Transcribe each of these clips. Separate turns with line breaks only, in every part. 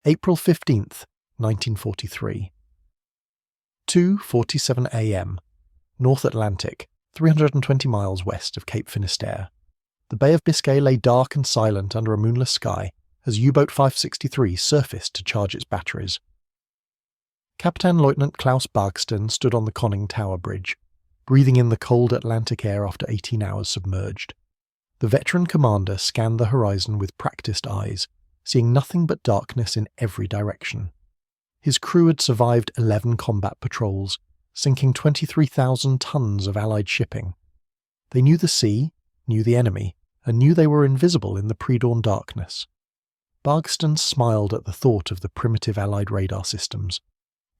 April 15th, 1943. 2:47 a.m. North Atlantic, 320 miles west of Cape Finisterre. The Bay of Biscay lay dark and silent under a moonless sky as U-boat 563 surfaced to charge its batteries. Captain Lieutenant Klaus Bargsten stood on the conning tower bridge, breathing in the cold Atlantic air after 18 hours submerged. The veteran commander scanned the horizon with practiced eyes, seeing nothing but darkness in every direction. His crew had survived 11 combat patrols, sinking 23,000 tons of Allied shipping. They knew the sea, knew the enemy, and knew they were invisible in the pre-dawn darkness. Bargsten smiled at the thought of the primitive Allied radar systems.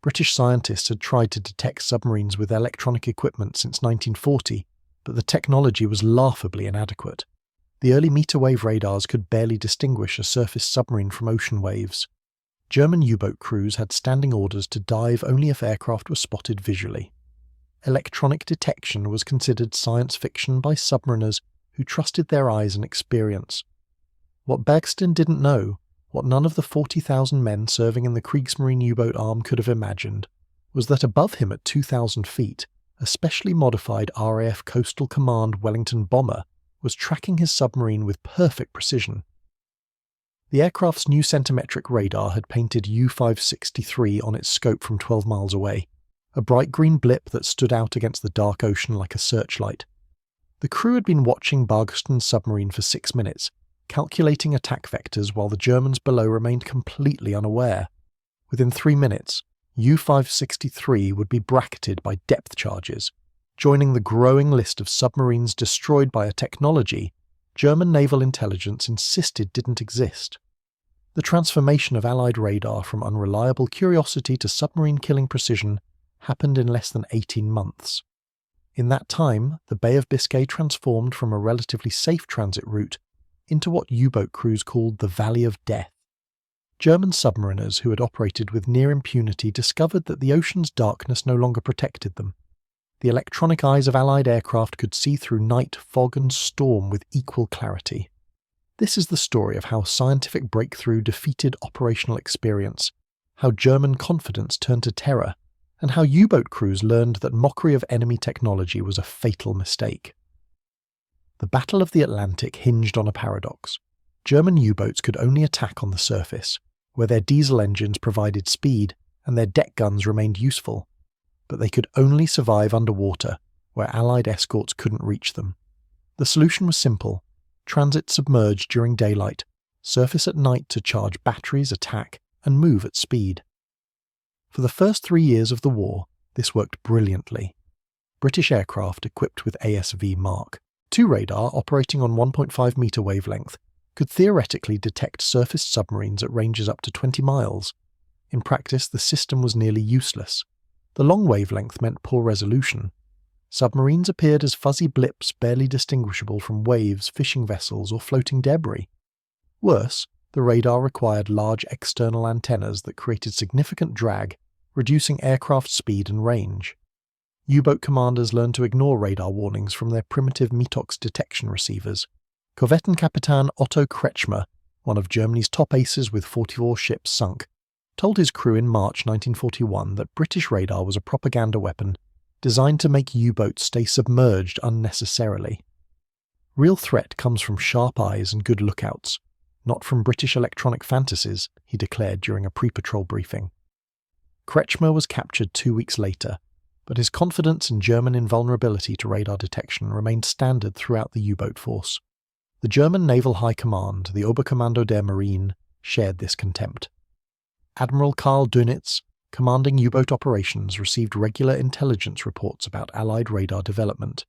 British scientists had tried to detect submarines with electronic equipment since 1940, but the technology was laughably inadequate. The early meter-wave radars could barely distinguish a surface submarine from ocean waves. German U-boat crews had standing orders to dive only if aircraft were spotted visually. Electronic detection was considered science fiction by submariners who trusted their eyes and experience. What Bargsten didn't know, what none of the 40,000 men serving in the Kriegsmarine U-boat arm could have imagined, was that above him at 2,000 feet, a specially modified RAF Coastal Command Wellington bomber was tracking his submarine with perfect precision. The aircraft's new centimetric radar had painted U-563 on its scope from 12 miles away, a bright green blip that stood out against the dark ocean like a searchlight. The crew had been watching Bargsten's submarine for 6 minutes, calculating attack vectors while the Germans below remained completely unaware. Within 3 minutes, U-563 would be bracketed by depth charges, joining the growing list of submarines destroyed by a technology German naval intelligence insisted didn't exist. The transformation of Allied radar from unreliable curiosity to submarine-killing precision happened in less than 18 months. In that time, the Bay of Biscay transformed from a relatively safe transit route into what U-boat crews called the Valley of Death. German submariners who had operated with near impunity discovered that the ocean's darkness no longer protected them. The electronic eyes of Allied aircraft could see through night, fog and storm with equal clarity. This is the story of how scientific breakthrough defeated operational experience, how German confidence turned to terror, and how U-boat crews learned that mockery of enemy technology was a fatal mistake. The Battle of the Atlantic hinged on a paradox. German U-boats could only attack on the surface, where their diesel engines provided speed and their deck guns remained useful, but they could only survive underwater, where Allied escorts couldn't reach them. The solution was simple: transit submerged during daylight, surface at night to charge batteries, attack, and move at speed. For the first 3 years of the war, this worked brilliantly. British aircraft equipped with ASV Mark II radar operating on 1.5 meter wavelength could theoretically detect surface submarines at ranges up to 20 miles. In practice, the system was nearly useless. The long wavelength meant poor resolution. Submarines appeared as fuzzy blips barely distinguishable from waves, fishing vessels, or floating debris. Worse, the radar required large external antennas that created significant drag, reducing aircraft speed and range. U-boat commanders learned to ignore radar warnings from their primitive Metox detection receivers. Korvettenkapitän Otto Kretschmer, one of Germany's top aces with 44 ships sunk, told his crew in March 1941 that British radar was a propaganda weapon designed to make U-boats stay submerged unnecessarily. Real threat comes from sharp eyes and good lookouts, not from British electronic fantasies, he declared during a pre-patrol briefing. Kretschmer was captured 2 weeks later, but his confidence in German invulnerability to radar detection remained standard throughout the U-boat force. The German Naval High Command, the Oberkommando der Marine, shared this contempt. Admiral Karl Dönitz, commanding U-boat operations, received regular intelligence reports about Allied radar development.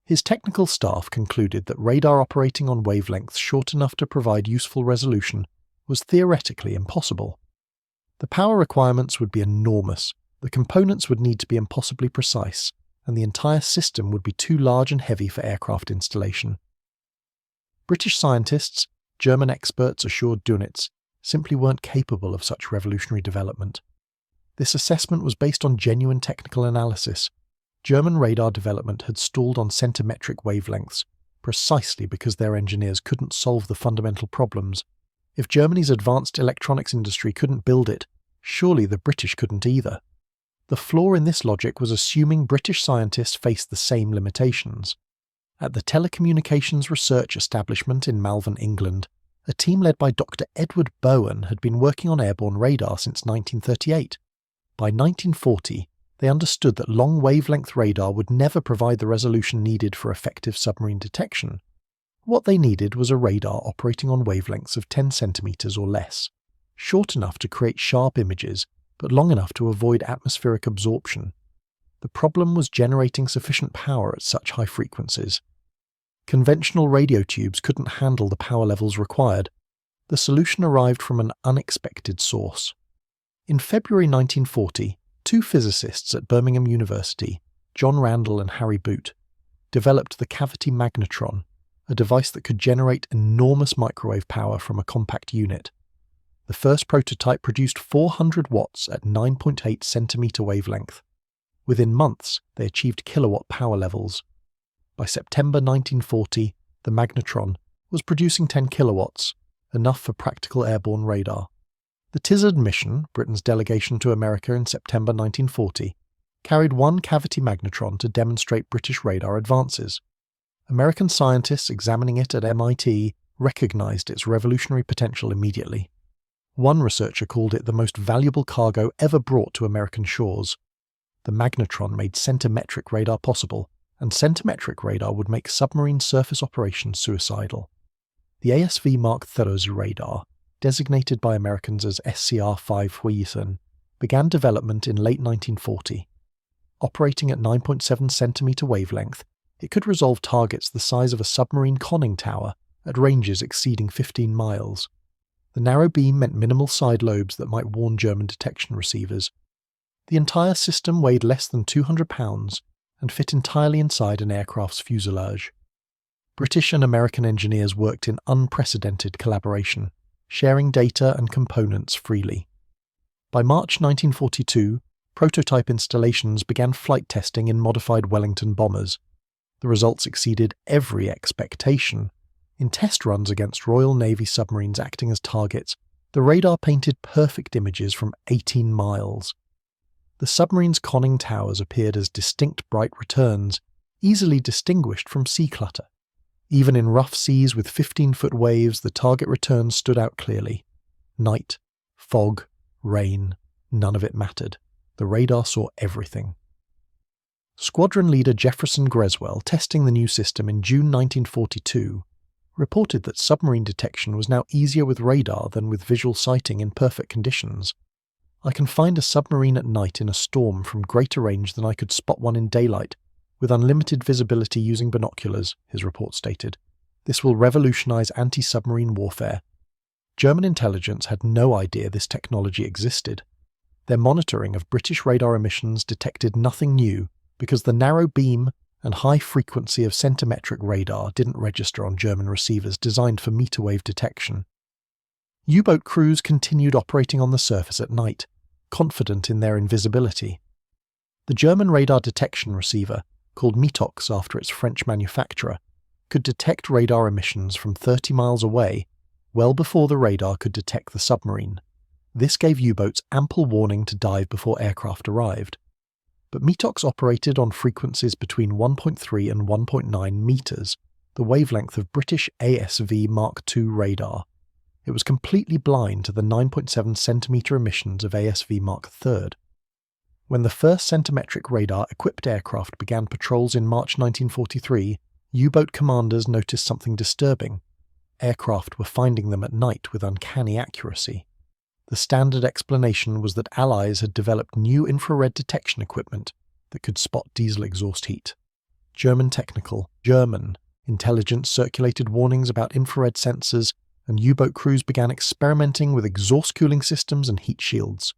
His technical staff concluded that radar operating on wavelengths short enough to provide useful resolution was theoretically impossible. The power requirements would be enormous, the components would need to be impossibly precise, and the entire system would be too large and heavy for aircraft installation. British scientists, German experts assured Dönitz, simply weren't capable of such revolutionary development. This assessment was based on genuine technical analysis. German radar development had stalled on centimetric wavelengths, precisely because their engineers couldn't solve the fundamental problems. If Germany's advanced electronics industry couldn't build it, surely the British couldn't either. The flaw in this logic was assuming British scientists faced the same limitations. At the Telecommunications Research Establishment in Malvern, England, a team led by Dr. Edward Bowen had been working on airborne radar since 1938. By 1940, they understood that long-wavelength radar would never provide the resolution needed for effective submarine detection. What they needed was a radar operating on wavelengths of 10 centimeters or less, short enough to create sharp images, but long enough to avoid atmospheric absorption. The problem was generating sufficient power at such high frequencies. Conventional radio tubes couldn't handle the power levels required. The solution arrived from an unexpected source. In February 1940, two physicists at Birmingham University, John Randall and Harry Boot, developed the cavity magnetron, a device that could generate enormous microwave power from a compact unit. The first prototype produced 400 watts at 9.8 centimeter wavelength. Within months, they achieved kilowatt power levels. By September 1940, the magnetron was producing 10 kilowatts, enough for practical airborne radar. The TISAD mission, Britain's delegation to America in September 1940, carried one cavity magnetron to demonstrate British radar advances. American scientists examining it at MIT recognized its revolutionary potential immediately. One researcher called it the most valuable cargo ever brought to American shores. The magnetron made centimetric radar possible, and centimetric radar would make submarine surface operations suicidal. The ASV Mark III's radar, designated by Americans as SCR-5 Huijsen, began development in late 1940. Operating at 9.7 centimeter wavelength, it could resolve targets the size of a submarine conning tower at ranges exceeding 15 miles. The narrow beam meant minimal side lobes that might warn German detection receivers. The entire system weighed less than 200 pounds and fit entirely inside an aircraft's fuselage. British and American engineers worked in unprecedented collaboration, sharing data and components freely. By March 1942, prototype installations began flight testing in modified Wellington bombers. The results exceeded every expectation. In test runs against Royal Navy submarines acting as targets, the radar painted perfect images from 18 miles. The submarine's conning towers appeared as distinct bright returns, easily distinguished from sea clutter. Even in rough seas with 15-foot waves, the target returns stood out clearly. Night, fog, rain, none of it mattered. The radar saw everything. Squadron leader Jefferson Greswell, testing the new system in June 1942, reported that submarine detection was now easier with radar than with visual sighting in perfect conditions. I can find a submarine at night in a storm from greater range than I could spot one in daylight, with unlimited visibility using binoculars, his report stated. This will revolutionize anti-submarine warfare. German intelligence had no idea this technology existed. Their monitoring of British radar emissions detected nothing new because the narrow beam and high frequency of centimetric radar didn't register on German receivers designed for meter-wave detection. U-boat crews continued operating on the surface at night, confident in their invisibility. The German radar detection receiver, called Mitox after its French manufacturer, could detect radar emissions from 30 miles away, well before the radar could detect the submarine. This gave U-boats ample warning to dive before aircraft arrived. But Mitox operated on frequencies between 1.3 and 1.9 meters, the wavelength of British ASV Mark II radar. It was completely blind to the 9.7 centimeter emissions of ASV Mark III. When the first centimetric radar-equipped aircraft began patrols in March 1943, U-boat commanders noticed something disturbing. Aircraft were finding them at night with uncanny accuracy. The standard explanation was that Allies had developed new infrared detection equipment that could spot diesel exhaust heat. German intelligence circulated warnings about infrared sensors, and U-boat crews began experimenting with exhaust cooling systems and heat shields.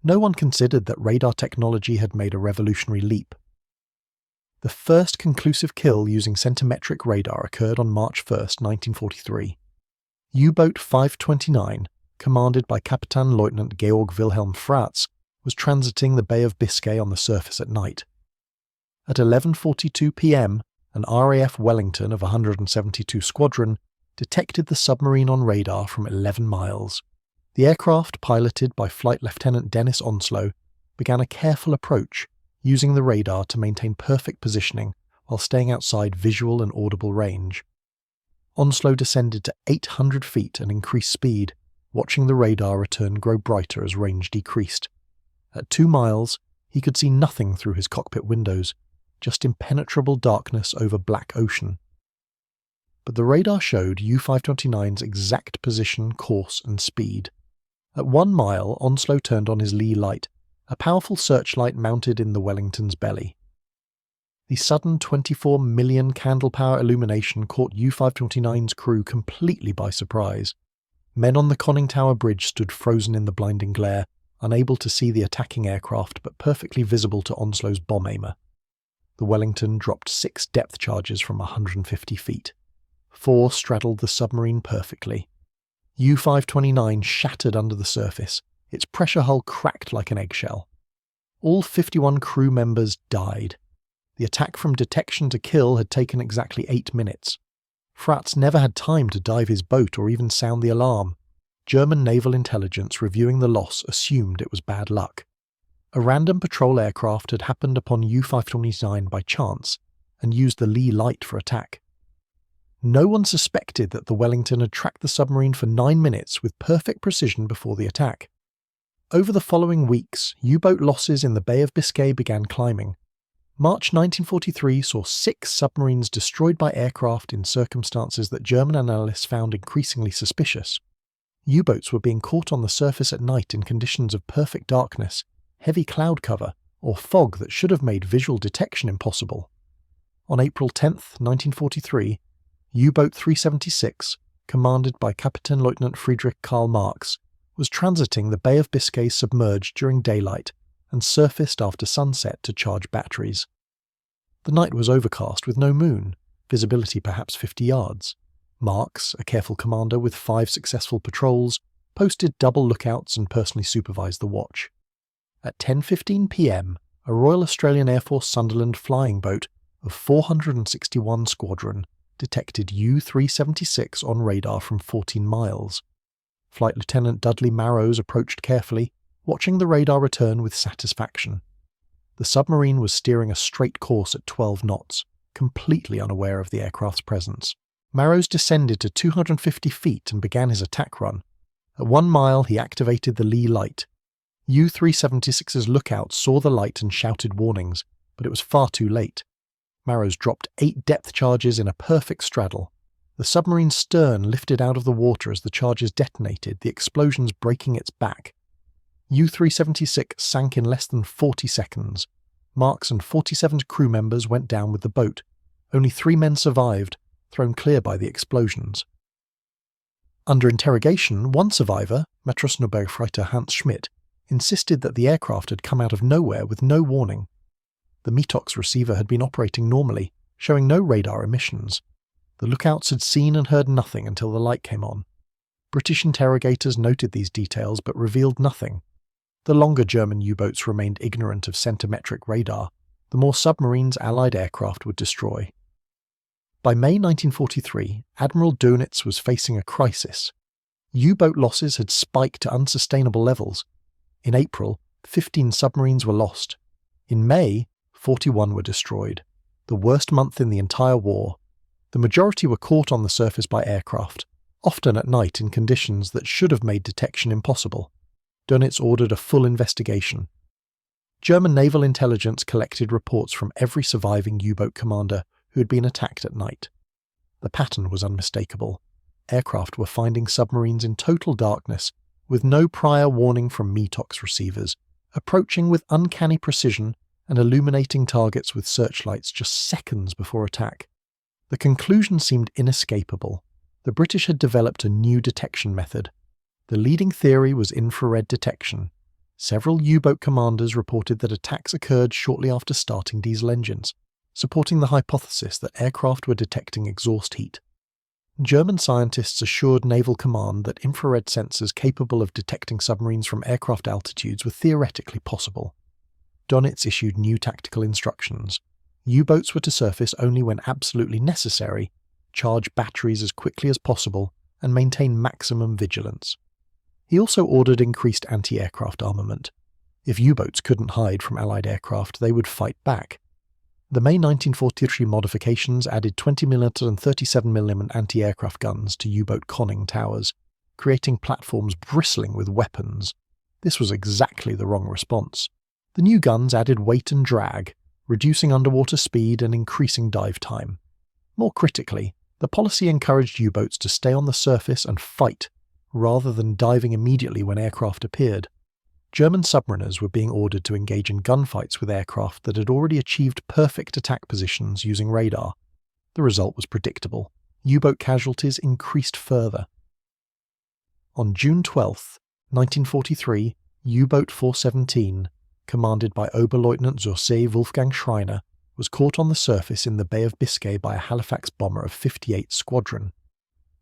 No one considered that radar technology had made a revolutionary leap. The first conclusive kill using centimetric radar occurred on March 1, 1943. U-boat 529, commanded by Captain Lieutenant Georg Wilhelm Fratz, was transiting the Bay of Biscay on the surface at night. At 11:42 p.m., an RAF Wellington of 172 Squadron detected the submarine on radar from 11 miles. The aircraft, piloted by Flight Lieutenant Dennis Onslow, began a careful approach, using the radar to maintain perfect positioning while staying outside visual and audible range. Onslow descended to 800 feet and increased speed, watching the radar return grow brighter as range decreased. At 2 miles, he could see nothing through his cockpit windows, just impenetrable darkness over black ocean. But the radar showed U-529's exact position, course, and speed. At 1 mile, Onslow turned on his lee light, a powerful searchlight mounted in the Wellington's belly. The sudden 24 million candle-power illumination caught U-529's crew completely by surprise. Men on the conning tower bridge stood frozen in the blinding glare, unable to see the attacking aircraft but perfectly visible to Onslow's bomb aimer. The Wellington dropped 6 depth charges from 150 feet. 4 straddled the submarine perfectly. U-529 shattered under the surface, its pressure hull cracked like an eggshell. All 51 crew members died. The attack from detection to kill had taken exactly 8 minutes. Fratz never had time to dive his boat or even sound the alarm. German naval intelligence reviewing the loss assumed it was bad luck. A random patrol aircraft had happened upon U-529 by chance and used the lee light for attack. No one suspected that the Wellington had tracked the submarine for 9 minutes with perfect precision before the attack. Over the following weeks, U-boat losses in the Bay of Biscay began climbing. March 1943 saw 6 submarines destroyed by aircraft in circumstances that German analysts found increasingly suspicious. U-boats were being caught on the surface at night in conditions of perfect darkness, heavy cloud cover, or fog that should have made visual detection impossible. On April 10, 1943, U-boat 376, commanded by Captain Lieutenant Friedrich Karl Marx, was transiting the Bay of Biscay submerged during daylight and surfaced after sunset to charge batteries. The night was overcast with no moon, visibility perhaps 50 yards. Marx, a careful commander with 5 successful patrols, posted double lookouts and personally supervised the watch. At 10:15 p.m, a Royal Australian Air Force Sunderland flying boat of 461 Squadron detected U-376 on radar from 14 miles. Flight Lieutenant Dudley Marrows approached carefully, watching the radar return with satisfaction. The submarine was steering a straight course at 12 knots, completely unaware of the aircraft's presence. Marrows descended to 250 feet and began his attack run. At 1 mile, he activated the lee light. U-376's lookout saw the light and shouted warnings, but it was far too late. Marrows dropped 8 depth charges in a perfect straddle. The submarine's stern lifted out of the water as the charges detonated, the explosions breaking its back. U-376 sank in less than 40 seconds. Marx and 47 crew members went down with the boat. Only 3 men survived, thrown clear by the explosions. Under interrogation, one survivor, Matrosenbergfreiter Hans Schmidt, insisted that the aircraft had come out of nowhere with no warning. The METOX receiver had been operating normally, showing no radar emissions. The lookouts had seen and heard nothing until the light came on. British interrogators noted these details but revealed nothing. The longer German U-boats remained ignorant of centimetric radar, the more submarines Allied aircraft would destroy. By May 1943, Admiral Dönitz was facing a crisis. U-boat losses had spiked to unsustainable levels. In April, 15 submarines were lost. In May, 41 were destroyed, the worst month in the entire war. The majority were caught on the surface by aircraft, often at night in conditions that should have made detection impossible. Dönitz ordered a full investigation. German naval intelligence collected reports from every surviving U-boat commander who had been attacked at night. The pattern was unmistakable. Aircraft were finding submarines in total darkness, with no prior warning from METOX receivers, approaching with uncanny precision and illuminating targets with searchlights just seconds before attack. The conclusion seemed inescapable. The British had developed a new detection method. The leading theory was infrared detection. Several U-boat commanders reported that attacks occurred shortly after starting diesel engines, supporting the hypothesis that aircraft were detecting exhaust heat. German scientists assured Naval Command that infrared sensors capable of detecting submarines from aircraft altitudes were theoretically possible. Dönitz issued new tactical instructions. U-boats were to surface only when absolutely necessary, charge batteries as quickly as possible, and maintain maximum vigilance. He also ordered increased anti-aircraft armament. If U-boats couldn't hide from Allied aircraft, they would fight back. The May 1943 modifications added 20mm and 37mm anti-aircraft guns to U-boat conning towers, creating platforms bristling with weapons. This was exactly the wrong response. The new guns added weight and drag, reducing underwater speed and increasing dive time. More critically, the policy encouraged U-boats to stay on the surface and fight, rather than diving immediately when aircraft appeared. German submariners were being ordered to engage in gunfights with aircraft that had already achieved perfect attack positions using radar. The result was predictable. U-boat casualties increased further. On June 12, 1943, U-boat 417, commanded by Oberleutnant José Wolfgang Schreiner, was caught on the surface in the Bay of Biscay by a Halifax bomber of 58 Squadron.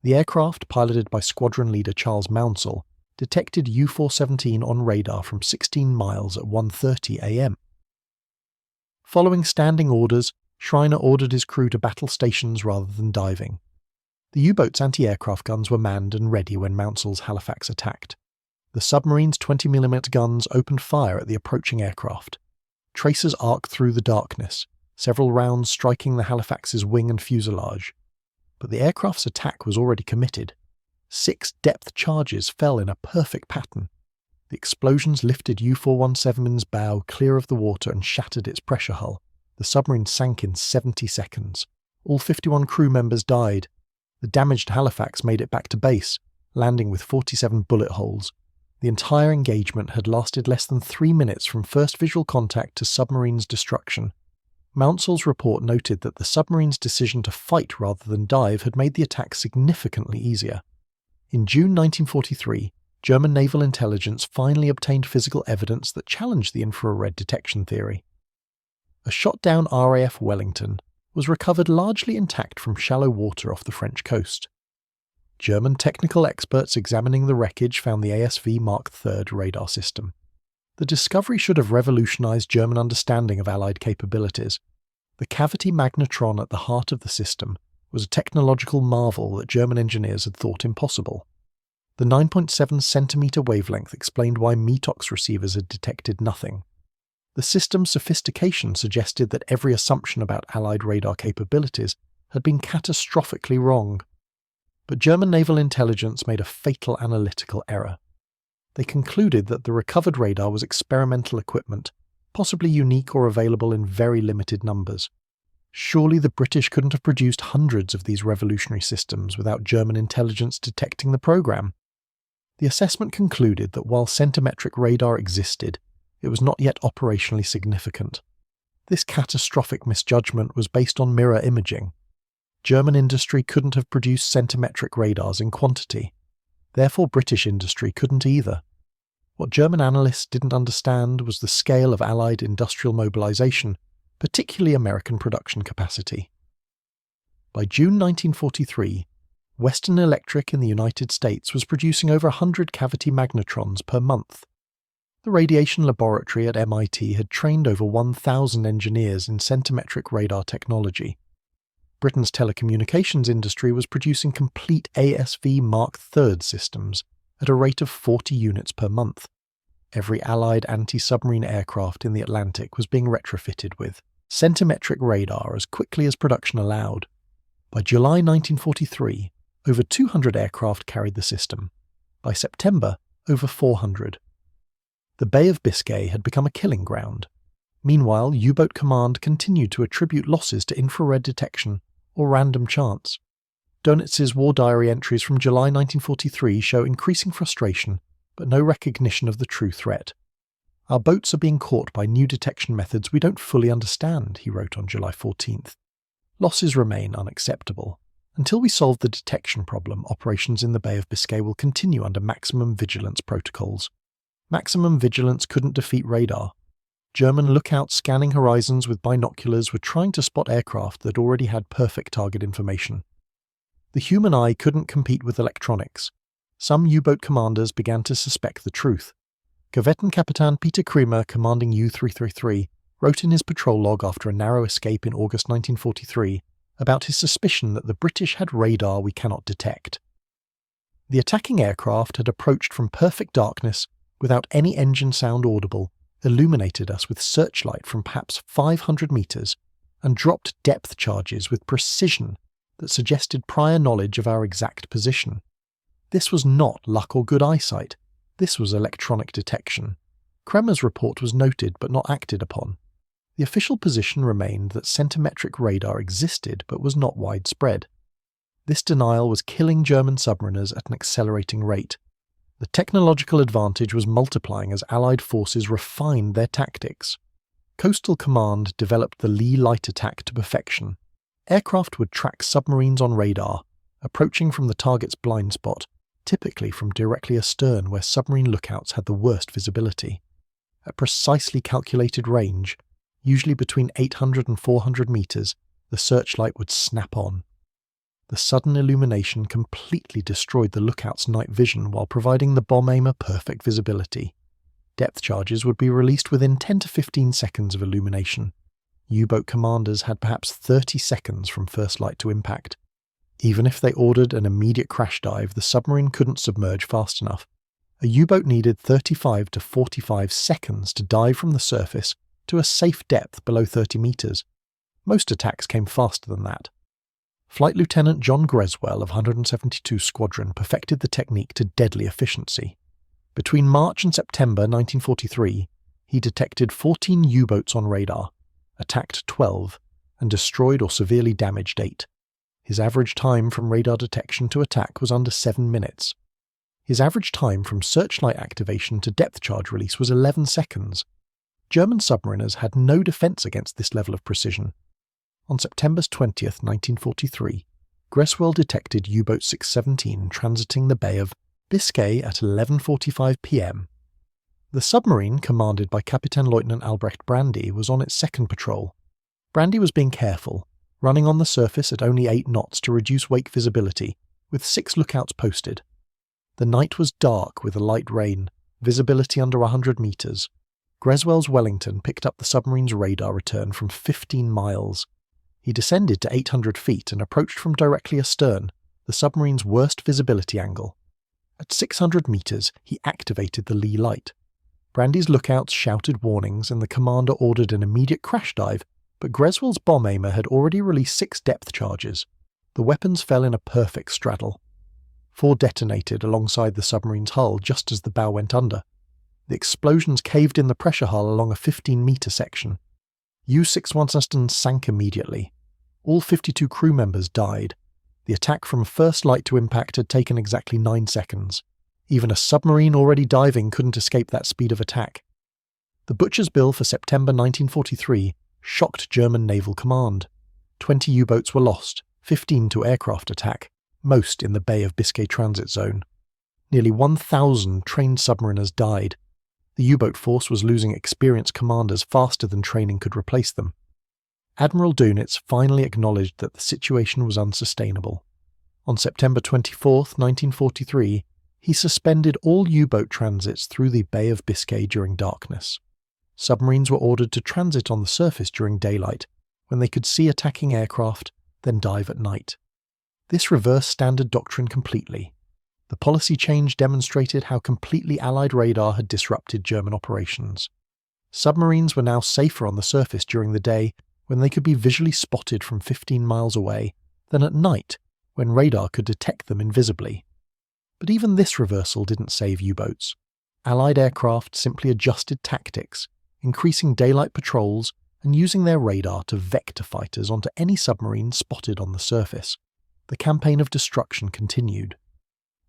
The aircraft, piloted by squadron leader Charles Mounsell, detected U-417 on radar from 16 miles at 1:30 a.m. Following standing orders, Schreiner ordered his crew to battle stations rather than diving. The U-boat's anti-aircraft guns were manned and ready when Mounsell's Halifax attacked. The submarine's 20mm guns opened fire at the approaching aircraft. Tracers arced through the darkness, several rounds striking the Halifax's wing and fuselage. But the aircraft's attack was already committed. 6 depth charges fell in a perfect pattern. The explosions lifted U-417's bow clear of the water and shattered its pressure hull. The submarine sank in 70 seconds. All 51 crew members died. The damaged Halifax made it back to base, landing with 47 bullet holes. The entire engagement had lasted less than 3 minutes from first visual contact to submarine's destruction. Mounsell's report noted that the submarine's decision to fight rather than dive had made the attack significantly easier. In June 1943, German naval intelligence finally obtained physical evidence that challenged the infrared detection theory. A shot-down RAF Wellington was recovered largely intact from shallow water off the French coast. German technical experts examining the wreckage found the ASV Mark III radar system. The discovery should have revolutionized German understanding of Allied capabilities. The cavity magnetron at the heart of the system was a technological marvel that German engineers had thought impossible. The 9.7 centimeter wavelength explained why METOX receivers had detected nothing. The system's sophistication suggested that every assumption about Allied radar capabilities had been catastrophically wrong. But German naval intelligence made a fatal analytical error. They concluded that the recovered radar was experimental equipment, possibly unique or available in very limited numbers. Surely the British couldn't have produced hundreds of these revolutionary systems without German intelligence detecting the program. The assessment concluded that while centimetric radar existed, it was not yet operationally significant. This catastrophic misjudgment was based on mirror imaging. German industry couldn't have produced centimetric radars in quantity. Therefore, British industry couldn't either. What German analysts didn't understand was the scale of Allied industrial mobilization, particularly American production capacity. By June 1943, Western Electric in the United States was producing over 100 cavity magnetrons per month. The radiation laboratory at MIT had trained over 1,000 engineers in centimetric radar technology. Britain's telecommunications industry was producing complete ASV Mark III systems at a rate of 40 units per month. Every Allied anti-submarine aircraft in the Atlantic was being retrofitted with centimetric radar as quickly as production allowed. By July 1943, over 200 aircraft carried the system. By September, over 400. The Bay of Biscay had become a killing ground. Meanwhile, U-boat command continued to attribute losses to infrared detection or random chance. Donitz's war diary entries from July 1943 show increasing frustration, but no recognition of the true threat. "Our boats are being caught by new detection methods we don't fully understand," he wrote on July 14th. "Losses remain unacceptable. Until we solve the detection problem, operations in the Bay of Biscay will continue under maximum vigilance protocols." Maximum vigilance couldn't defeat radar. German lookouts scanning horizons with binoculars were trying to spot aircraft that already had perfect target information. The human eye couldn't compete with electronics. Some U-boat commanders began to suspect the truth. Korvettenkapitän Peter Kremer, commanding U-333, wrote in his patrol log after a narrow escape in August 1943, about his suspicion that the British had radar we cannot detect. The attacking aircraft had approached from perfect darkness without any engine sound audible, illuminated us with searchlight from perhaps 500 metres, and dropped depth charges with precision that suggested prior knowledge of our exact position. This was not luck or good eyesight. This was electronic detection. Kremer's report was noted but not acted upon. The official position remained that centimetric radar existed but was not widespread. This denial was killing German submariners at an accelerating rate. The technological advantage was multiplying as Allied forces refined their tactics. Coastal Command developed the Lee light attack to perfection. Aircraft would track submarines on radar, approaching from the target's blind spot, typically from directly astern where submarine lookouts had the worst visibility. At precisely calculated range, usually between 800 and 400 metres, the searchlight would snap on. The sudden illumination completely destroyed the lookout's night vision while providing the bomb aimer perfect visibility. Depth charges would be released within 10 to 15 seconds of illumination. U-boat commanders had perhaps 30 seconds from first light to impact. Even if they ordered an immediate crash dive, the submarine couldn't submerge fast enough. A U-boat needed 35 to 45 seconds to dive from the surface to a safe depth below 30 metres. Most attacks came faster than that. Flight Lieutenant John Greswell of 172 Squadron perfected the technique to deadly efficiency. Between March and September 1943, he detected 14 U-boats on radar, attacked 12, and destroyed or severely damaged 8. His average time from radar detection to attack was under 7 minutes. His average time from searchlight activation to depth charge release was 11 seconds. German submariners had no defence against this level of precision. On September 20, 1943, Greswell detected U-boat 617 transiting the Bay of Biscay at 11:45 p.m. The submarine, commanded by Captain Lieutenant Albrecht Brandy, was on its second patrol. Brandy was being careful, running on the surface at only 8 knots to reduce wake visibility, with 6 lookouts posted. The night was dark with a light rain, visibility under 100 metres. Greswell's Wellington picked up the submarine's radar return from 15 miles. He descended to 800 feet and approached from directly astern, the submarine's worst visibility angle. At 600 metres, he activated the lee light. Brandy's lookouts shouted warnings and the commander ordered an immediate crash dive, but Greswell's bomb aimer had already released 6 depth charges. The weapons fell in a perfect straddle. 4 detonated alongside the submarine's hull just as the bow went under. The explosions caved in the pressure hull along a 15-metre section. U-617 sank immediately. All 52 crew members died. The attack from first light to impact had taken exactly 9 seconds. Even a submarine already diving couldn't escape that speed of attack. The butcher's bill for September 1943 shocked German naval command. 20 U-boats were lost, 15 to aircraft attack, most in the Bay of Biscay transit zone. Nearly 1,000 trained submariners died. The U-boat force was losing experienced commanders faster than training could replace them. Admiral Dönitz finally acknowledged that the situation was unsustainable. On September 24, 1943, he suspended all U-boat transits through the Bay of Biscay during darkness. Submarines were ordered to transit on the surface during daylight, when they could see attacking aircraft, then dive at night. This reversed standard doctrine completely. The policy change demonstrated how completely Allied radar had disrupted German operations. Submarines were now safer on the surface during the day, when they could be visually spotted from 15 miles away, than at night, when radar could detect them invisibly. But even this reversal didn't save U-boats. Allied aircraft simply adjusted tactics, increasing daylight patrols and using their radar to vector fighters onto any submarine spotted on the surface. The campaign of destruction continued.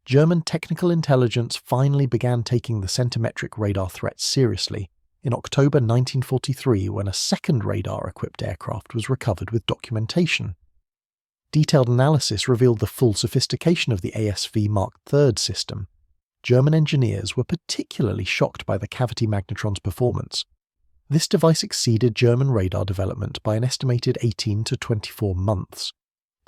German technical intelligence finally began taking the centimetric radar threat seriously in October 1943 when a second radar-equipped aircraft was recovered with documentation. Detailed analysis revealed the full sophistication of the ASV Mark III system. German engineers were particularly shocked by the cavity magnetron's performance. This device exceeded German radar development by an estimated 18 to 24 months.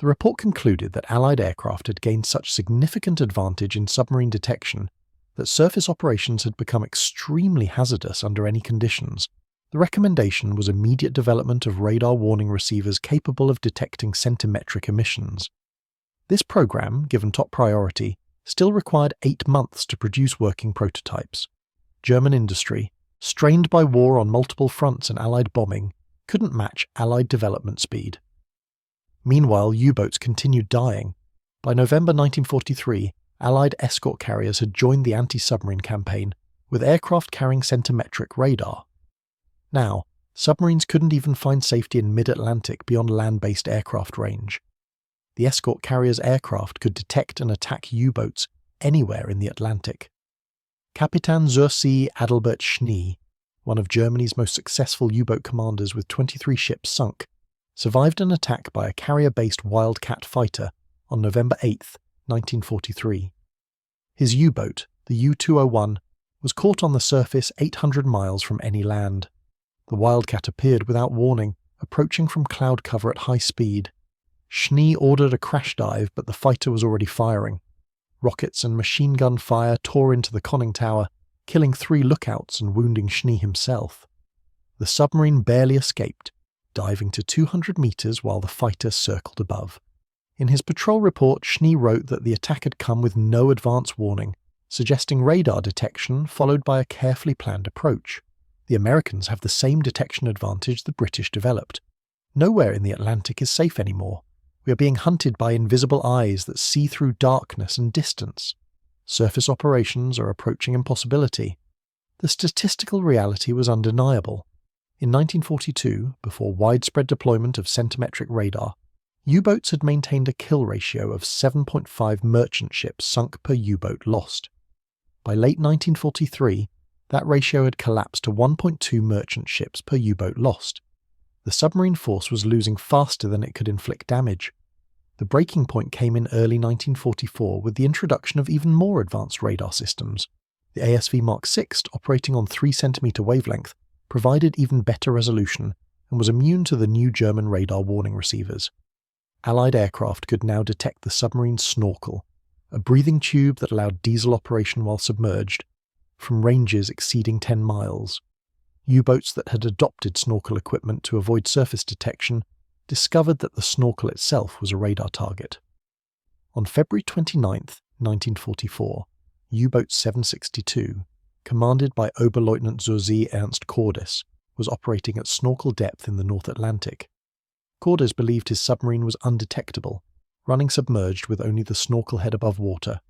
The report concluded that Allied aircraft had gained such significant advantage in submarine detection that surface operations had become extremely hazardous under any conditions, The recommendation was immediate development of radar warning receivers capable of detecting centimetric emissions. This program, given top priority, still required 8 months to produce working prototypes. German industry, strained by war on multiple fronts and Allied bombing, couldn't match Allied development speed. Meanwhile, U-boats continued dying. By November 1943, Allied escort carriers had joined the anti-submarine campaign, with aircraft carrying centimetric radar. Now, submarines couldn't even find safety in mid-Atlantic beyond land-based aircraft range. The escort carrier's aircraft could detect and attack U-boats anywhere in the Atlantic. Kapitän zur See Adalbert Schnee, one of Germany's most successful U-boat commanders with 23 ships sunk, survived an attack by a carrier-based Wildcat fighter on November 8, 1943. His U-boat, the U-201, was caught on the surface 800 miles from any land. The Wildcat appeared without warning, approaching from cloud cover at high speed. Schnee ordered a crash dive, but the fighter was already firing. Rockets and machine gun fire tore into the conning tower, killing 3 lookouts and wounding Schnee himself. The submarine barely escaped, diving to 200 meters while the fighter circled above. In his patrol report, Schnee wrote that the attack had come with no advance warning, suggesting radar detection followed by a carefully planned approach. The Americans have the same detection advantage the British developed. Nowhere in the Atlantic is safe anymore. We are being hunted by invisible eyes that see through darkness and distance. Surface operations are approaching impossibility. The statistical reality was undeniable. In 1942, before widespread deployment of centimetric radar, U-boats had maintained a kill ratio of 7.5 merchant ships sunk per U-boat lost. By late 1943, that ratio had collapsed to 1.2 merchant ships per U-boat lost. The submarine force was losing faster than it could inflict damage. The breaking point came in early 1944 with the introduction of even more advanced radar systems. The ASV Mark VI, operating on 3 cm wavelength, provided even better resolution and was immune to the new German radar warning receivers. Allied aircraft could now detect the submarine's snorkel, a breathing tube that allowed diesel operation while submerged, from ranges exceeding 10 miles. U-boats that had adopted snorkel equipment to avoid surface detection discovered that the snorkel itself was a radar target. On February 29, 1944, U-boat 762, commanded by Oberleutnant zur See Ernst Cordes, was operating at snorkel depth in the North Atlantic. Cordes believed his submarine was undetectable, running submerged with only the snorkel head above water.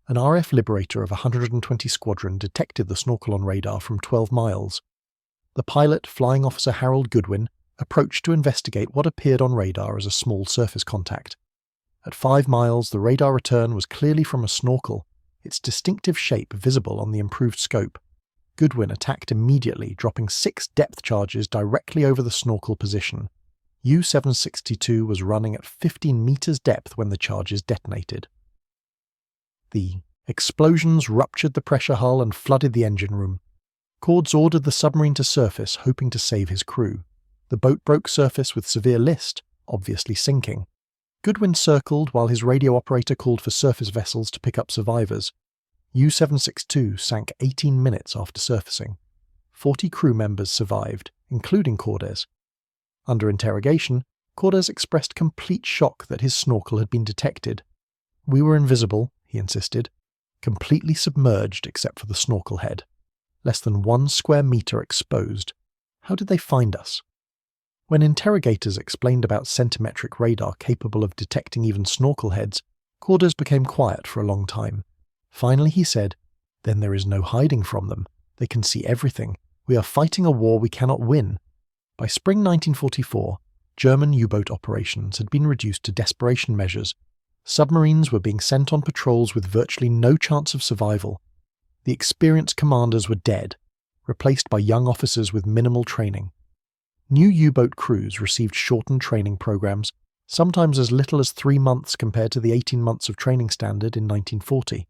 An RF Liberator of 120 Squadron detected the snorkel on radar from 12 miles. The pilot, Flying Officer Harold Goodwin, approached to investigate what appeared on radar as a small surface contact. At 5 miles, the radar return was clearly from a snorkel, its distinctive shape visible on the improved scope. Goodwin attacked immediately, dropping 6 depth charges directly over the snorkel position. U-762 was running at 15 meters depth when the charges detonated. The explosions ruptured the pressure hull and flooded the engine room. Cordes ordered the submarine to surface, hoping to save his crew. The boat broke surface with severe list, obviously sinking. Goodwin circled while his radio operator called for surface vessels to pick up survivors. U-762 sank 18 minutes after surfacing. 40 crew members survived, including Cordes. Under interrogation, Cordes expressed complete shock that his snorkel had been detected. "We were invisible," he insisted, "completely submerged except for the snorkel head. Less than 1 square meter exposed. How did they find us?" When interrogators explained about centimetric radar capable of detecting even snorkel heads, Cordes became quiet for a long time. Finally he said, "Then there is no hiding from them. They can see everything. We are fighting a war we cannot win." By spring 1944, German U-boat operations had been reduced to desperation measures. Submarines were being sent on patrols with virtually no chance of survival. The experienced commanders were dead, replaced by young officers with minimal training. New U-boat crews received shortened training programs, sometimes as little as 3 months compared to the 18 months of training standard in 1940.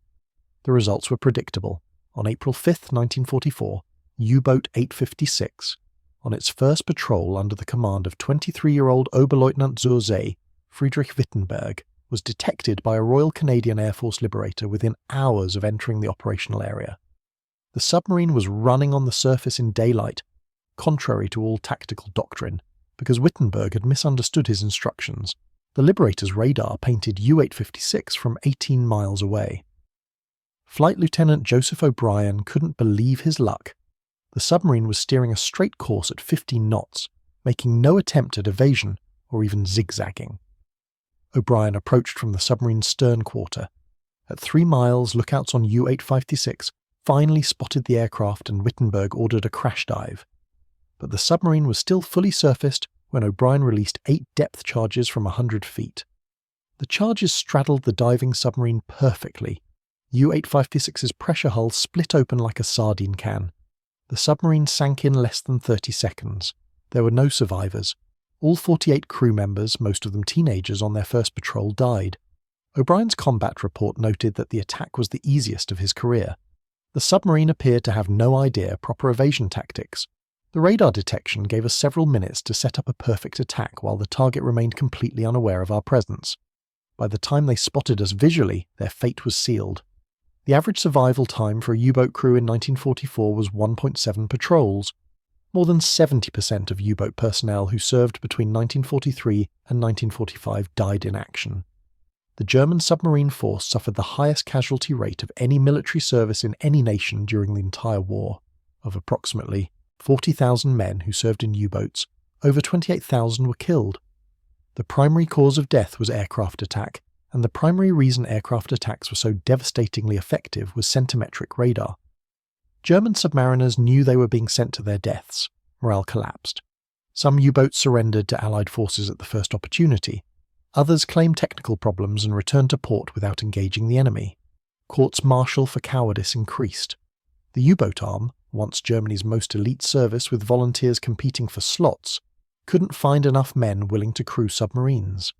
The results were predictable. On April 5, 1944, U-boat 856, on its first patrol under the command of 23-year-old Oberleutnant zur See Friedrich Wittenberg, was detected by a Royal Canadian Air Force Liberator within hours of entering the operational area. The submarine was running on the surface in daylight, contrary to all tactical doctrine, because Wittenberg had misunderstood his instructions. The Liberator's radar painted U-856 from 18 miles away. Flight Lieutenant Joseph O'Brien couldn't believe his luck. The submarine was steering a straight course at 15 knots, making no attempt at evasion or even zigzagging. O'Brien approached from the submarine's stern quarter. At 3 miles, lookouts on U-856 finally spotted the aircraft and Wittenberg ordered a crash dive. But the submarine was still fully surfaced when O'Brien released 8 depth charges from 100 feet. The charges straddled the diving submarine perfectly. U-856's pressure hull split open like a sardine can. The submarine sank in less than 30 seconds. There were no survivors. All 48 crew members, most of them teenagers on their first patrol, died. O'Brien's combat report noted that the attack was the easiest of his career. The submarine appeared to have no idea proper evasion tactics. The radar detection gave us several minutes to set up a perfect attack while the target remained completely unaware of our presence. By the time they spotted us visually, their fate was sealed. The average survival time for a U-boat crew in 1944 was 1.7 patrols. More than 70% of U-boat personnel who served between 1943 and 1945 died in action. The German submarine force suffered the highest casualty rate of any military service in any nation during the entire war. Of approximately 40,000 men who served in U-boats, over 28,000 were killed. The primary cause of death was aircraft attack, and the primary reason aircraft attacks were so devastatingly effective was centimetric radar. German submariners knew they were being sent to their deaths. Morale collapsed. Some U-boats surrendered to Allied forces at the first opportunity. Others claimed technical problems and returned to port without engaging the enemy. Courts-martial for cowardice increased. The U-boat arm, once Germany's most elite service with volunteers competing for slots, couldn't find enough men willing to crew submarines.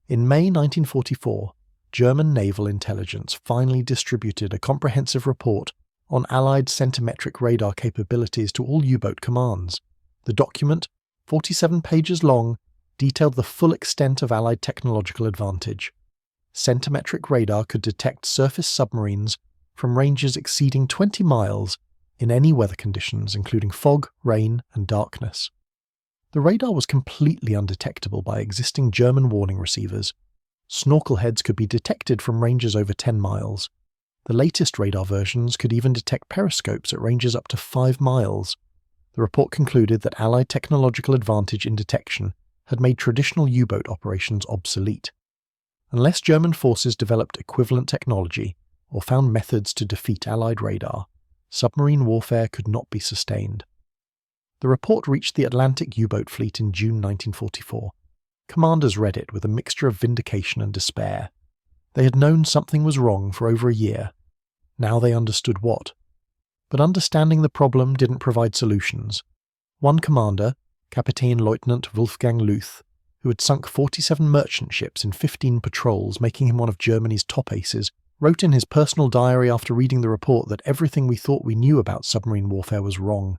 In May 1944, German naval intelligence finally distributed a comprehensive report on Allied centimetric radar capabilities to all U-boat commands. The document, 47 pages long, detailed the full extent of Allied technological advantage. Centimetric radar could detect surface submarines from ranges exceeding 20 miles in any weather conditions, including fog, rain, and darkness. The radar was completely undetectable by existing German warning receivers. Snorkel heads could be detected from ranges over 10 miles. The latest radar versions could even detect periscopes at ranges up to 5 miles. The report concluded that Allied technological advantage in detection had made traditional U-boat operations obsolete. Unless German forces developed equivalent technology or found methods to defeat Allied radar, submarine warfare could not be sustained. The report reached the Atlantic U-boat fleet in June 1944. Commanders read it with a mixture of vindication and despair. They had known something was wrong for over a year. Now they understood what. But understanding the problem didn't provide solutions. One commander, Kapitän Leutnant Wolfgang Luth, who had sunk 47 merchant ships in 15 patrols, making him one of Germany's top aces, wrote in his personal diary after reading the report that everything we thought we knew about submarine warfare was wrong.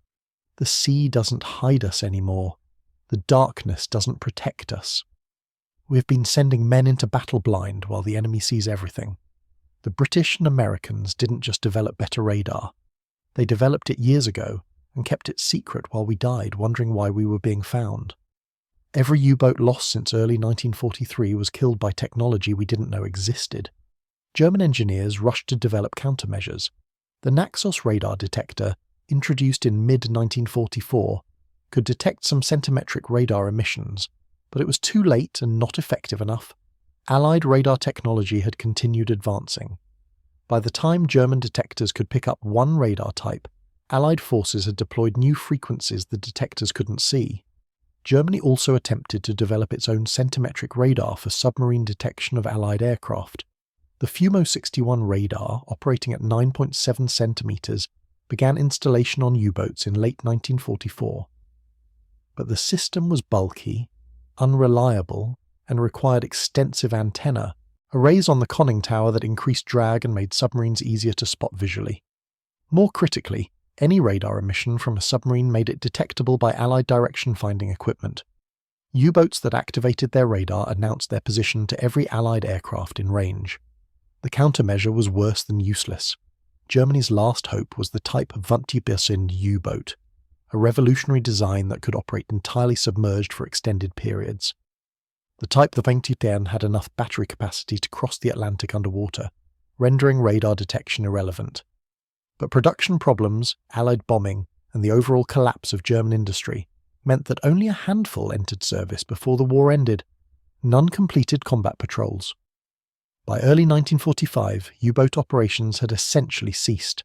The sea doesn't hide us anymore. The darkness doesn't protect us. We have been sending men into battle blind while the enemy sees everything. The British and Americans didn't just develop better radar. They developed it years ago and kept it secret while we died, wondering why we were being found. Every U-boat lost since early 1943 was killed by technology we didn't know existed. German engineers rushed to develop countermeasures. The Naxos radar detector, introduced in mid-1944, could detect some centimetric radar emissions, but it was too late and not effective enough. Allied radar technology had continued advancing. By the time German detectors could pick up one radar type, Allied forces had deployed new frequencies the detectors couldn't see. Germany also attempted to develop its own centimetric radar for submarine detection of Allied aircraft. The Fumo 61 radar, operating at 9.7 centimeters, began installation on U-boats in late 1944. But the system was bulky, unreliable, and required extensive antenna, arrays on the conning tower that increased drag and made submarines easier to spot visually. More critically, any radar emission from a submarine made it detectable by Allied direction-finding equipment. U-boats that activated their radar announced their position to every Allied aircraft in range. The countermeasure was worse than useless. Germany's last hope was the Type Wandtjiebersund U-boat. a revolutionary design that could operate entirely submerged for extended periods. The type the 2010 had enough battery capacity to cross the Atlantic underwater, rendering radar detection irrelevant. But production problems, Allied bombing, and the overall collapse of German industry meant that only a handful entered service before the war ended. None completed combat patrols. By early 1945, U-boat operations had essentially ceased.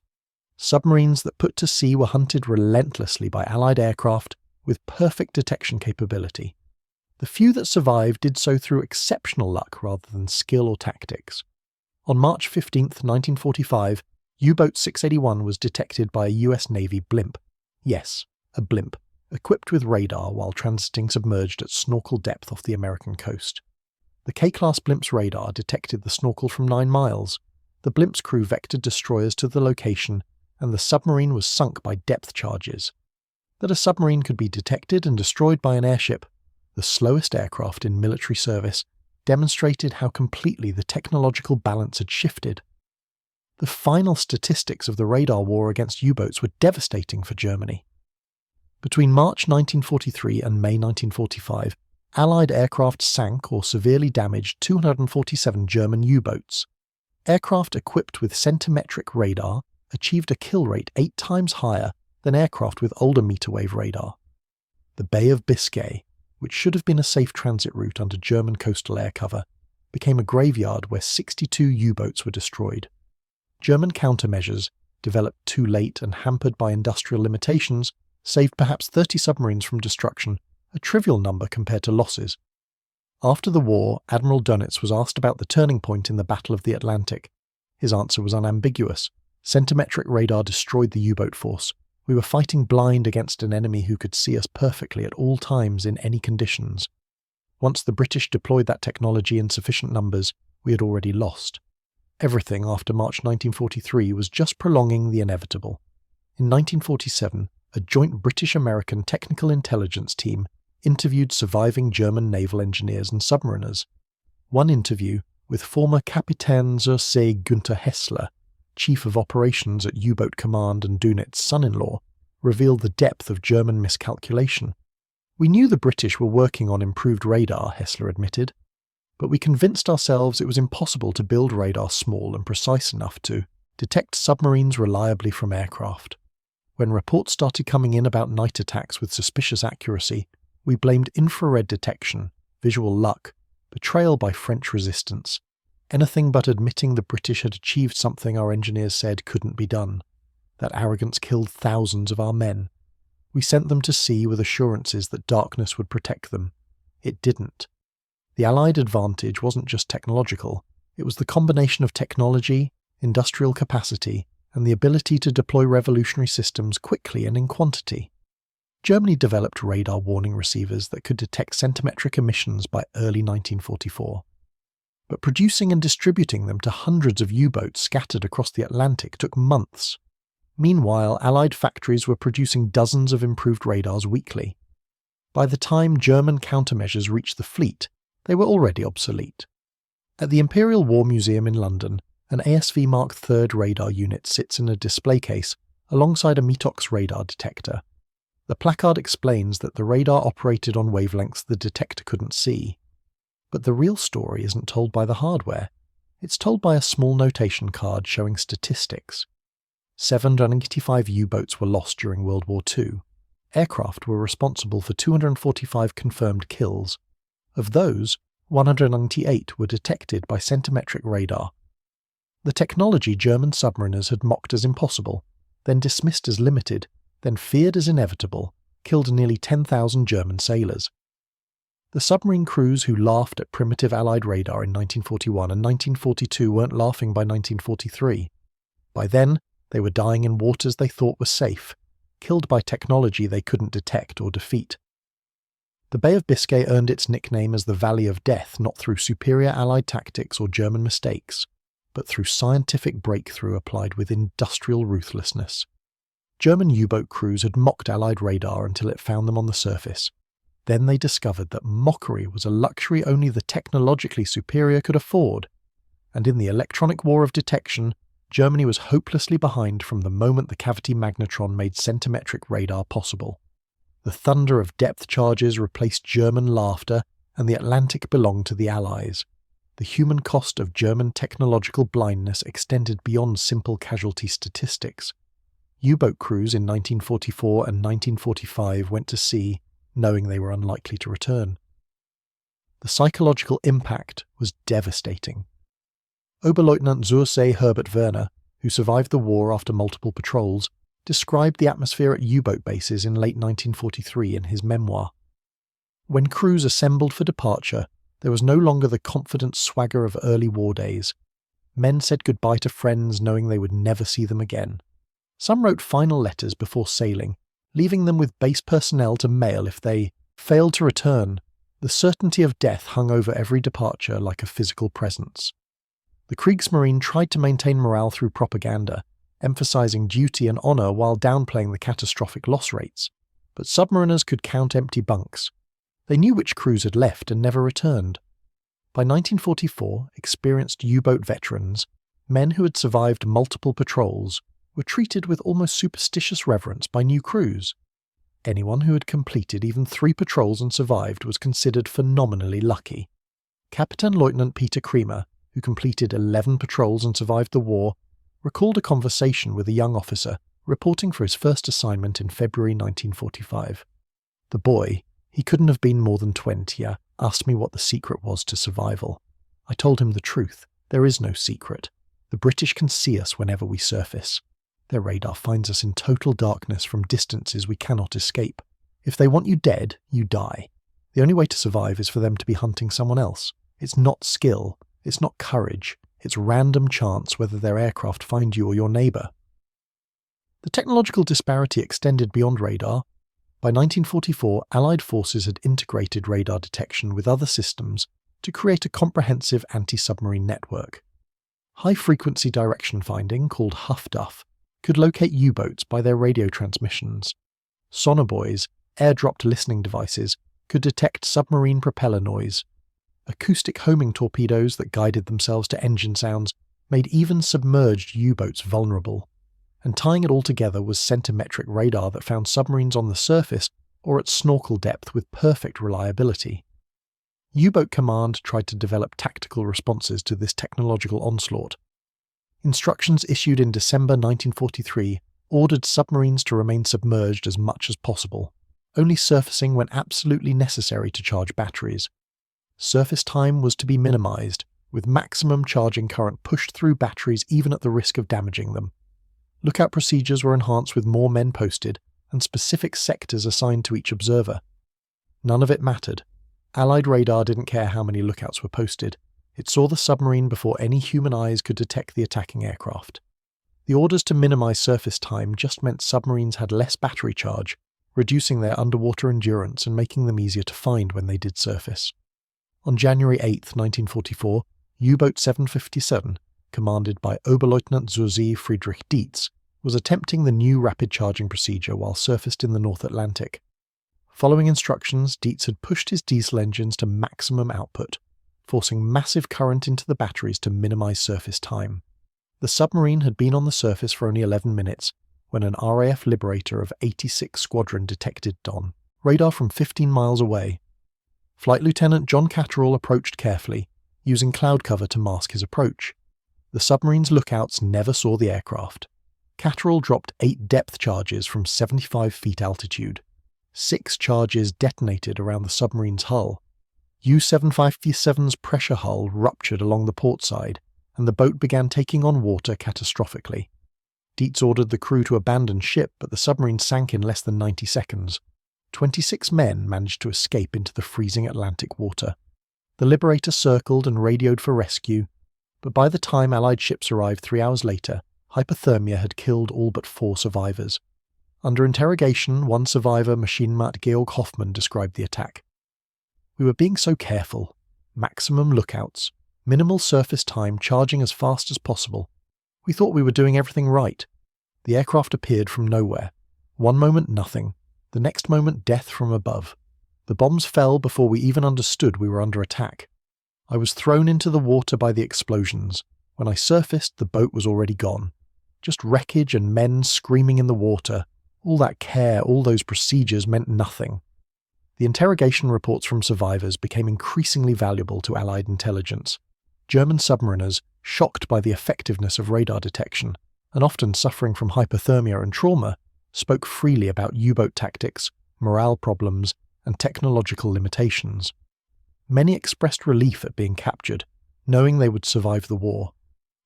Submarines that put to sea were hunted relentlessly by Allied aircraft with perfect detection capability. The few that survived did so through exceptional luck rather than skill or tactics. On March 15, 1945, U-boat 681 was detected by a US Navy blimp. Yes, a blimp, equipped with radar while transiting submerged at snorkel depth off the American coast. The K-class blimp's radar detected the snorkel from 9 miles. The blimp's crew vectored destroyers to the location, and the submarine was sunk by depth charges. That a submarine could be detected and destroyed by an airship, the slowest aircraft in military service, demonstrated how completely the technological balance had shifted. The final statistics of the radar war against U-boats were devastating for Germany. Between March 1943 and May 1945, Allied aircraft sank or severely damaged 247 German U-boats. Aircraft equipped with centimetric radar achieved a kill rate 8 times higher than aircraft with older meter-wave radar. The Bay of Biscay, which should have been a safe transit route under German coastal air cover, became a graveyard where 62 U-boats were destroyed. German countermeasures, developed too late and hampered by industrial limitations, saved perhaps 30 submarines from destruction, a trivial number compared to losses. After the war, Admiral Dönitz was asked about the turning point in the Battle of the Atlantic. His answer was unambiguous. Centimetric radar destroyed the U-boat force. We were fighting blind against an enemy who could see us perfectly at all times in any conditions. Once the British deployed that technology in sufficient numbers, we had already lost. Everything after March 1943 was just prolonging the inevitable. In 1947, a joint British-American technical intelligence team interviewed surviving German naval engineers and submariners. One interview, with former Kapitän zur See Günther Hessler, Chief of Operations at U-Boat Command and Dönitz's son-in-law, revealed the depth of German miscalculation. "We knew the British were working on improved radar," Hessler admitted, "but we convinced ourselves it was impossible to build radar small and precise enough to detect submarines reliably from aircraft. When reports started coming in about night attacks with suspicious accuracy, we blamed infrared detection, visual luck, betrayal by French resistance. Anything but admitting the British had achieved something our engineers said couldn't be done. That arrogance killed thousands of our men. We sent them to sea with assurances that darkness would protect them. It didn't. The Allied advantage wasn't just technological, it was the combination of technology, industrial capacity, and the ability to deploy revolutionary systems quickly and in quantity. Germany developed radar warning receivers that could detect centimetric emissions by early 1944. But producing and distributing them to hundreds of U-boats scattered across the Atlantic took months. Meanwhile, Allied factories were producing dozens of improved radars weekly. By the time German countermeasures reached the fleet, they were already obsolete. At the Imperial War Museum in London, an ASV Mark III radar unit sits in a display case alongside a Metox radar detector. The placard explains that the radar operated on wavelengths the detector couldn't see. But the real story isn't told by the hardware. It's told by a small notation card showing statistics. 785 U-boats were lost during World War II. Aircraft were responsible for 245 confirmed kills. Of those, 198 were detected by centimetric radar. The technology German submariners had mocked as impossible, then dismissed as limited, then feared as inevitable, killed nearly 10,000 German sailors. The submarine crews who laughed at primitive Allied radar in 1941 and 1942 weren't laughing by 1943. By then, they were dying in waters they thought were safe, killed by technology they couldn't detect or defeat. The Bay of Biscay earned its nickname as the Valley of Death not through superior Allied tactics or German mistakes, but through scientific breakthrough applied with industrial ruthlessness. German U-boat crews had mocked Allied radar until it found them on the surface. Then they discovered that mockery was a luxury only the technologically superior could afford, and in the electronic war of detection, Germany was hopelessly behind from the moment the cavity magnetron made centimetric radar possible. The thunder of depth charges replaced German laughter, and the Atlantic belonged to the Allies. The human cost of German technological blindness extended beyond simple casualty statistics. U-boat crews in 1944 and 1945 went to sea, knowing they were unlikely to return. The psychological impact was devastating. Oberleutnant zur See Herbert Werner, who survived the war after multiple patrols, described the atmosphere at U-boat bases in late 1943 in his memoir. When crews assembled for departure, there was no longer the confident swagger of early war days. Men said goodbye to friends knowing they would never see them again. Some wrote final letters before sailing, leaving them with base personnel to mail if they failed to return. The certainty of death hung over every departure like a physical presence. The Kriegsmarine tried to maintain morale through propaganda, emphasizing duty and honor while downplaying the catastrophic loss rates, but submariners could count empty bunks. They knew which crews had left and never returned. By 1944, experienced U-boat veterans, men who had survived multiple patrols, were treated with almost superstitious reverence by new crews. Anyone who had completed even 3 patrols and survived was considered phenomenally lucky. Kapitän-Leutnant Peter Kremer, who completed 11 patrols and survived the war, recalled a conversation with a young officer reporting for his first assignment in February 1945. The boy, he couldn't have been more than 20, asked me what the secret was to survival. I told him the truth. There is no secret. The British can see us whenever we surface. Their radar finds us in total darkness from distances we cannot escape. If they want you dead, you die. The only way to survive is for them to be hunting someone else. It's not skill. It's not courage. It's random chance whether their aircraft find you or your neighbour. The technological disparity extended beyond radar. By 1944, Allied forces had integrated radar detection with other systems to create a comprehensive anti-submarine network. High-frequency direction finding, called HUFDUF, could locate U-boats by their radio transmissions. Sonobuoys, air-dropped listening devices, could detect submarine propeller noise. Acoustic homing torpedoes that guided themselves to engine sounds made even submerged U-boats vulnerable. And tying it all together was centimetric radar that found submarines on the surface or at snorkel depth with perfect reliability. U-boat command tried to develop tactical responses to this technological onslaught. Instructions issued in December 1943 ordered submarines to remain submerged as much as possible, only surfacing when absolutely necessary to charge batteries. Surface time was to be minimized, with maximum charging current pushed through batteries even at the risk of damaging them. Lookout procedures were enhanced with more men posted and specific sectors assigned to each observer. None of it mattered. Allied radar didn't care how many lookouts were posted. It saw the submarine before any human eyes could detect the attacking aircraft. The orders to minimize surface time just meant submarines had less battery charge, reducing their underwater endurance and making them easier to find when they did surface. On January 8, 1944, U-boat 757, commanded by Oberleutnant zur See Friedrich Dietz, was attempting the new rapid charging procedure while surfaced in the North Atlantic. Following instructions, Dietz had pushed his diesel engines to maximum output, forcing massive current into the batteries to minimize surface time. The submarine had been on the surface for only 11 minutes when an RAF Liberator of 86 Squadron detected Don, radar from 15 miles away. Flight Lieutenant John Catterall approached carefully, using cloud cover to mask his approach. The submarine's lookouts never saw the aircraft. Catterall dropped 8 depth charges from 75 feet altitude. 6 charges detonated around the submarine's hull. U-757's pressure hull ruptured along the port side, and the boat began taking on water catastrophically. Dietz ordered the crew to abandon ship, but the submarine sank in less than 90 seconds. 26 men managed to escape into the freezing Atlantic water. The Liberator circled and radioed for rescue, but by the time Allied ships arrived 3 hours later, hypothermia had killed all but 4 survivors. Under interrogation, one survivor, Maschinenmat Georg Hoffmann, described the attack. "We were being so careful. Maximum lookouts, minimal surface time, charging as fast as possible. We thought we were doing everything right. The aircraft appeared from nowhere. One moment nothing, the next moment death from above. The bombs fell before we even understood we were under attack. I was thrown into the water by the explosions. When I surfaced, the boat was already gone. Just wreckage and men screaming in the water. All that care, all those procedures meant nothing. The interrogation reports from survivors became increasingly valuable to Allied intelligence. German submariners, shocked by the effectiveness of radar detection, and often suffering from hypothermia and trauma, spoke freely about U-boat tactics, morale problems, and technological limitations. Many expressed relief at being captured, knowing they would survive the war.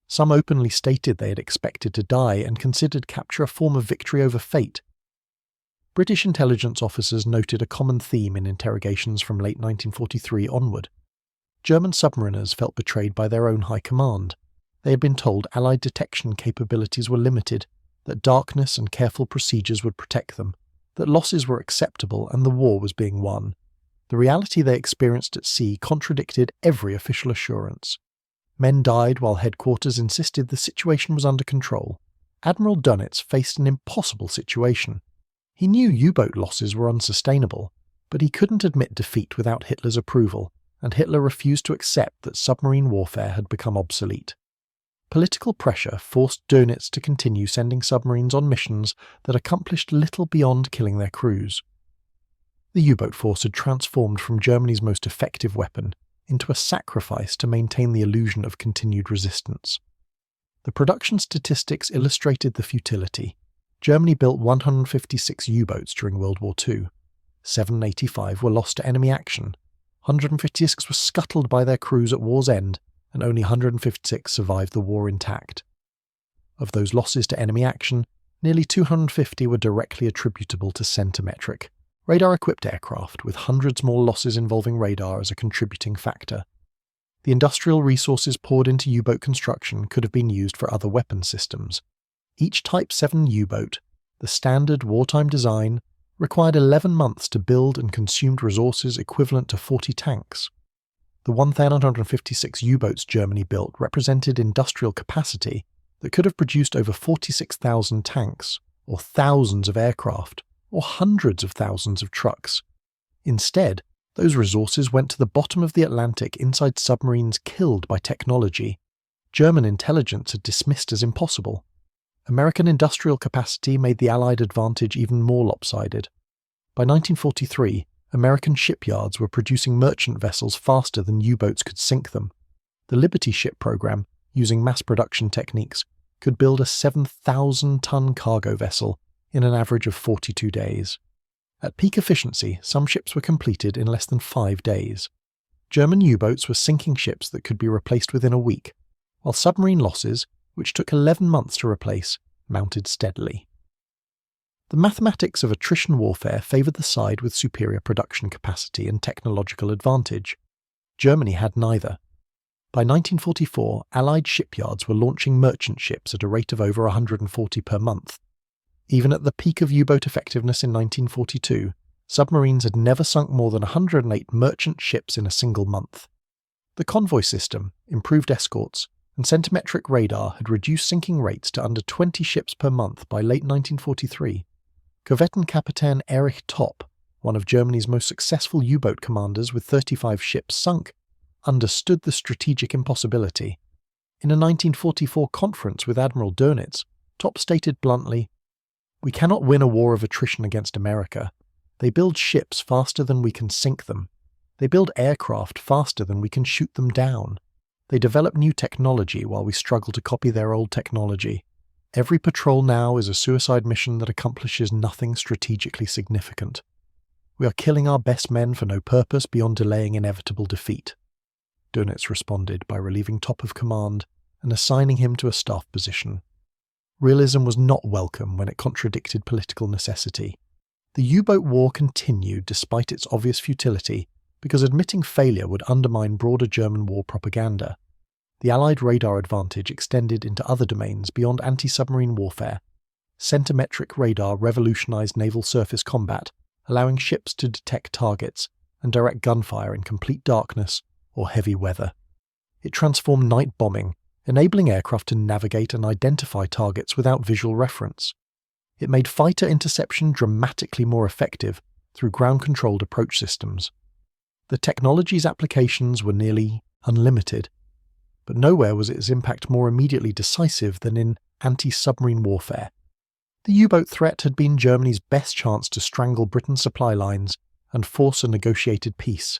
Some openly stated they had expected to die and considered capture a form of victory over fate. British intelligence officers noted a common theme in interrogations from late 1943 onward. German submariners felt betrayed by their own high command. They had been told Allied detection capabilities were limited, that darkness and careful procedures would protect them, that losses were acceptable and the war was being won. The reality they experienced at sea contradicted every official assurance. Men died while headquarters insisted the situation was under control. Admiral Dönitz faced an impossible situation. He knew U-boat losses were unsustainable, but he couldn't admit defeat without Hitler's approval, and Hitler refused to accept that submarine warfare had become obsolete. Political pressure forced Dönitz to continue sending submarines on missions that accomplished little beyond killing their crews. The U-boat force had transformed from Germany's most effective weapon into a sacrifice to maintain the illusion of continued resistance. The production statistics illustrated the futility. Germany built 156 U-boats during World War II. 785 were lost to enemy action. 156 were scuttled by their crews at war's end, and only 156 survived the war intact. Of those losses to enemy action, nearly 250 were directly attributable to centimetric, radar-equipped aircraft, with hundreds more losses involving radar as a contributing factor. The industrial resources poured into U-boat construction could have been used for other weapon systems. Each Type 7 U-boat, the standard wartime design, required 11 months to build and consumed resources equivalent to 40 tanks. The 1,156 U-boats Germany built represented industrial capacity that could have produced over 46,000 tanks, or thousands of aircraft, or hundreds of thousands of trucks. Instead, those resources went to the bottom of the Atlantic inside submarines killed by technology German intelligence had dismissed as impossible. American industrial capacity made the Allied advantage even more lopsided. By 1943, American shipyards were producing merchant vessels faster than U-boats could sink them. The Liberty ship program, using mass production techniques, could build a 7,000-ton cargo vessel in an average of 42 days. At peak efficiency, some ships were completed in less than 5 days. German U-boats were sinking ships that could be replaced within a week, while submarine losses, which took 11 months to replace, mounted steadily. The mathematics of attrition warfare favoured the side with superior production capacity and technological advantage. Germany had neither. By 1944, Allied shipyards were launching merchant ships at a rate of over 140 per month. Even at the peak of U-boat effectiveness in 1942, submarines had never sunk more than 108 merchant ships in a single month. The convoy system, improved escorts, and centimetric radar had reduced sinking rates to under 20 ships per month by late 1943. Korvettenkapitän Erich Topp, one of Germany's most successful U-boat commanders with 35 ships sunk, understood the strategic impossibility. In a 1944 conference with Admiral Dönitz, Topp stated bluntly, "We cannot win a war of attrition against America. They build ships faster than we can sink them. They build aircraft faster than we can shoot them down. They develop new technology while we struggle to copy their old technology. Every patrol now is a suicide mission that accomplishes nothing strategically significant. We are killing our best men for no purpose beyond delaying inevitable defeat." Dönitz responded by relieving Topp of command and assigning him to a staff position. Realism was not welcome when it contradicted political necessity. The U-boat war continued despite its obvious futility because admitting failure would undermine broader German war propaganda. The Allied radar advantage extended into other domains beyond anti-submarine warfare. Centimetric radar revolutionized naval surface combat, allowing ships to detect targets and direct gunfire in complete darkness or heavy weather. It transformed night bombing, enabling aircraft to navigate and identify targets without visual reference. It made fighter interception dramatically more effective through ground-controlled approach systems. The technology's applications were nearly unlimited. but nowhere was its impact more immediately decisive than in anti-submarine warfare. The U-boat threat had been Germany's best chance to strangle Britain's supply lines and force a negotiated peace.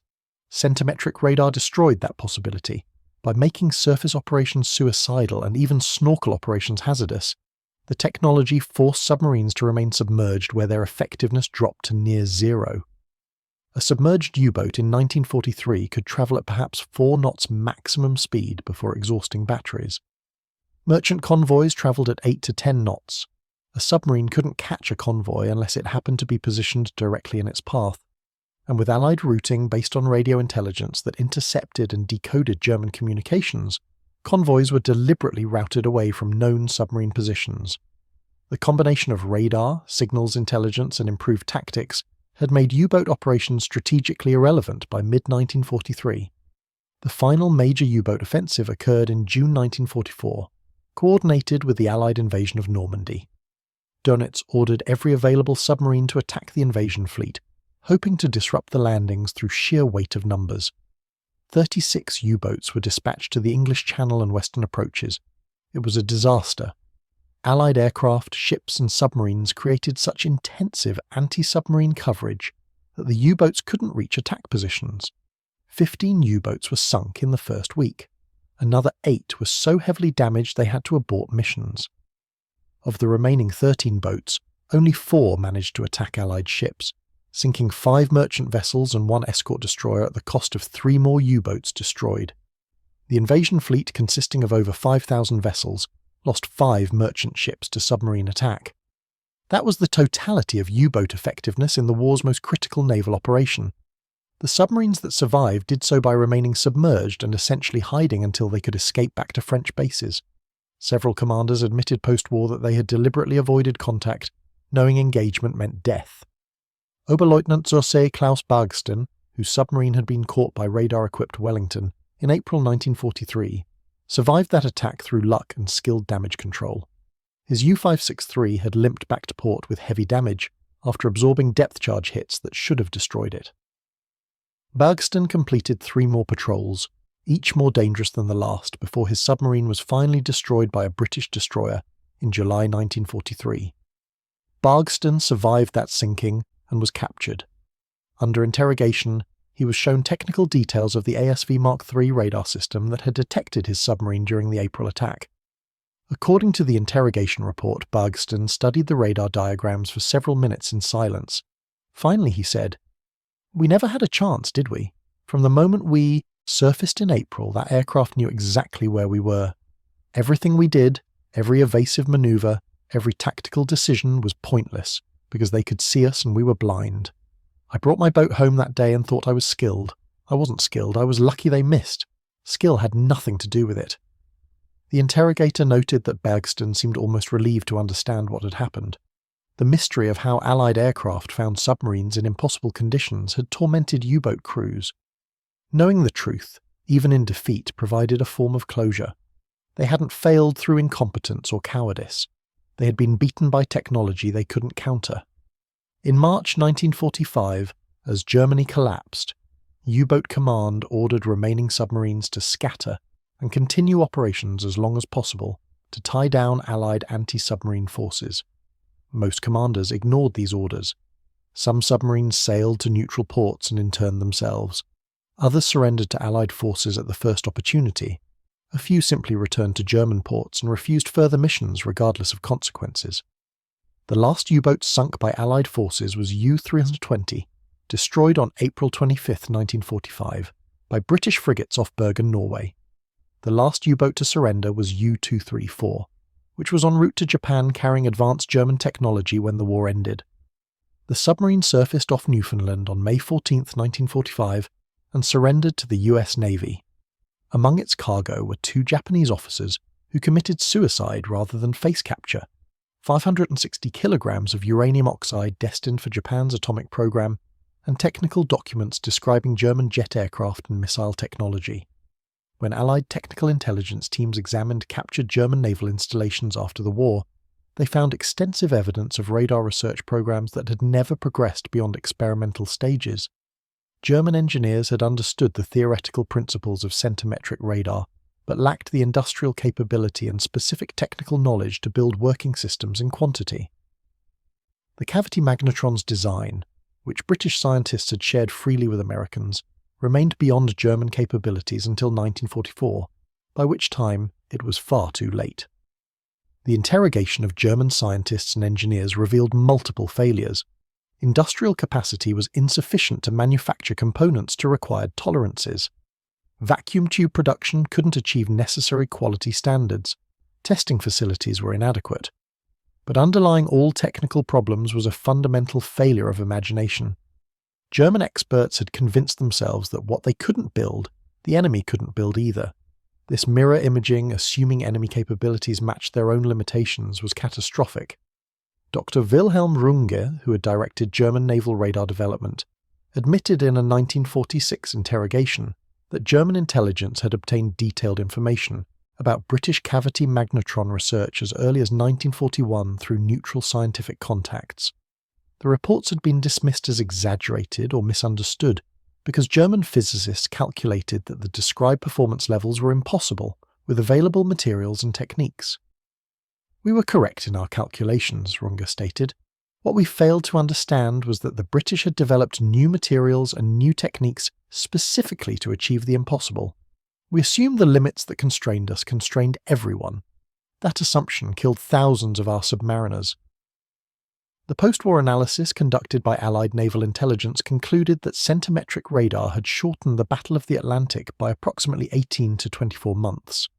Centimetric radar destroyed that possibility. By making surface operations suicidal and even snorkel operations hazardous, the technology forced submarines to remain submerged where their effectiveness dropped to near zero. A submerged U-boat in 1943 could travel at perhaps 4 knots maximum speed before exhausting batteries. Merchant convoys travelled at 8 to 10 knots. A submarine couldn't catch a convoy unless it happened to be positioned directly in its path, and with Allied routing based on radio intelligence that intercepted and decoded German communications, convoys were deliberately routed away from known submarine positions. The combination of radar, signals intelligence, and improved tactics had made U-boat operations strategically irrelevant by mid-1943. The final major U-boat offensive occurred in June 1944, coordinated with the Allied invasion of Normandy. Dönitz ordered every available submarine to attack the invasion fleet, hoping to disrupt the landings through sheer weight of numbers. 36 U-boats were dispatched to the English Channel and western approaches. It was a disaster. Allied aircraft, ships and submarines created such intensive anti-submarine coverage that the U-boats couldn't reach attack positions. 15 U-boats were sunk in the first week. Another 8 were so heavily damaged they had to abort missions. Of the remaining 13 boats, only 4 managed to attack Allied ships, sinking 5 merchant vessels and 1 escort destroyer at the cost of 3 more U-boats destroyed. The invasion fleet, consisting of over 5,000 vessels, lost 5 merchant ships to submarine attack. That was the totality of U-boat effectiveness in the war's most critical naval operation. The submarines that survived did so by remaining submerged and essentially hiding until they could escape back to French bases. Several commanders admitted post-war that they had deliberately avoided contact, knowing engagement meant death. Oberleutnant José Klaus Bargston, whose submarine had been caught by radar-equipped Wellington in April 1943, survived that attack through luck and skilled damage control. His U-563 had limped back to port with heavy damage after absorbing depth charge hits that should have destroyed it. Bargston completed 3 more patrols, each more dangerous than the last, before his submarine was finally destroyed by a British destroyer in July 1943. Bargston survived that sinking and was captured. Under interrogation, he was shown technical details of the ASV Mark III radar system that had detected his submarine during the April attack. According to the interrogation report, Bargston studied the radar diagrams for several minutes in silence. Finally he said, "We never had a chance, did we? From the moment we surfaced in April, that aircraft knew exactly where we were. Everything we did, every evasive maneuver, every tactical decision was pointless, because they could see us and we were blind. I brought my boat home that day and thought I was skilled. I wasn't skilled, I was lucky they missed. Skill had nothing to do with it." The interrogator noted that Bargston seemed almost relieved to understand what had happened. The mystery of how Allied aircraft found submarines in impossible conditions had tormented U-boat crews. Knowing the truth, even in defeat, provided a form of closure. They hadn't failed through incompetence or cowardice. They had been beaten by technology they couldn't counter. In March 1945, as Germany collapsed, U-boat command ordered remaining submarines to scatter and continue operations as long as possible to tie down Allied anti-submarine forces. Most commanders ignored these orders. Some submarines sailed to neutral ports and interned themselves. Others surrendered to Allied forces at the first opportunity. A few simply returned to German ports and refused further missions regardless of consequences. The last U-boat sunk by Allied forces was U-320, destroyed on April 25, 1945, by British frigates off Bergen, Norway. The last U-boat to surrender was U-234, which was en route to Japan carrying advanced German technology when the war ended. The submarine surfaced off Newfoundland on May 14, 1945, and surrendered to the US Navy. Among its cargo were 2 Japanese officers who committed suicide rather than face capture, 560 kilograms of uranium oxide destined for Japan's atomic program, and technical documents describing German jet aircraft and missile technology. When Allied technical intelligence teams examined captured German naval installations after the war, they found extensive evidence of radar research programs that had never progressed beyond experimental stages. German engineers had understood the theoretical principles of centimetric radar, but lacked the industrial capability and specific technical knowledge to build working systems in quantity. The cavity magnetron's design, which British scientists had shared freely with Americans, remained beyond German capabilities until 1944, by which time it was far too late. The interrogation of German scientists and engineers revealed multiple failures. Industrial capacity was insufficient to manufacture components to required tolerances. Vacuum tube production couldn't achieve necessary quality standards. Testing facilities were inadequate. But underlying all technical problems was a fundamental failure of imagination. German experts had convinced themselves that what they couldn't build, the enemy couldn't build either. This mirror imaging, assuming enemy capabilities matched their own limitations, was catastrophic. Dr. Wilhelm Runge, who had directed German naval radar development, admitted in a 1946 interrogation that German intelligence had obtained detailed information about British cavity magnetron research as early as 1941 through neutral scientific contacts. The reports had been dismissed as exaggerated or misunderstood because German physicists calculated that the described performance levels were impossible with available materials and techniques. We were correct in our calculations, Runge stated. What we failed to understand was that the British had developed new materials and new techniques specifically to achieve the impossible. We assumed the limits that constrained us constrained everyone. That assumption killed thousands of our submariners. The post-war analysis conducted by Allied naval intelligence concluded that centimetric radar had shortened the Battle of the Atlantic by approximately 18 to 24 months.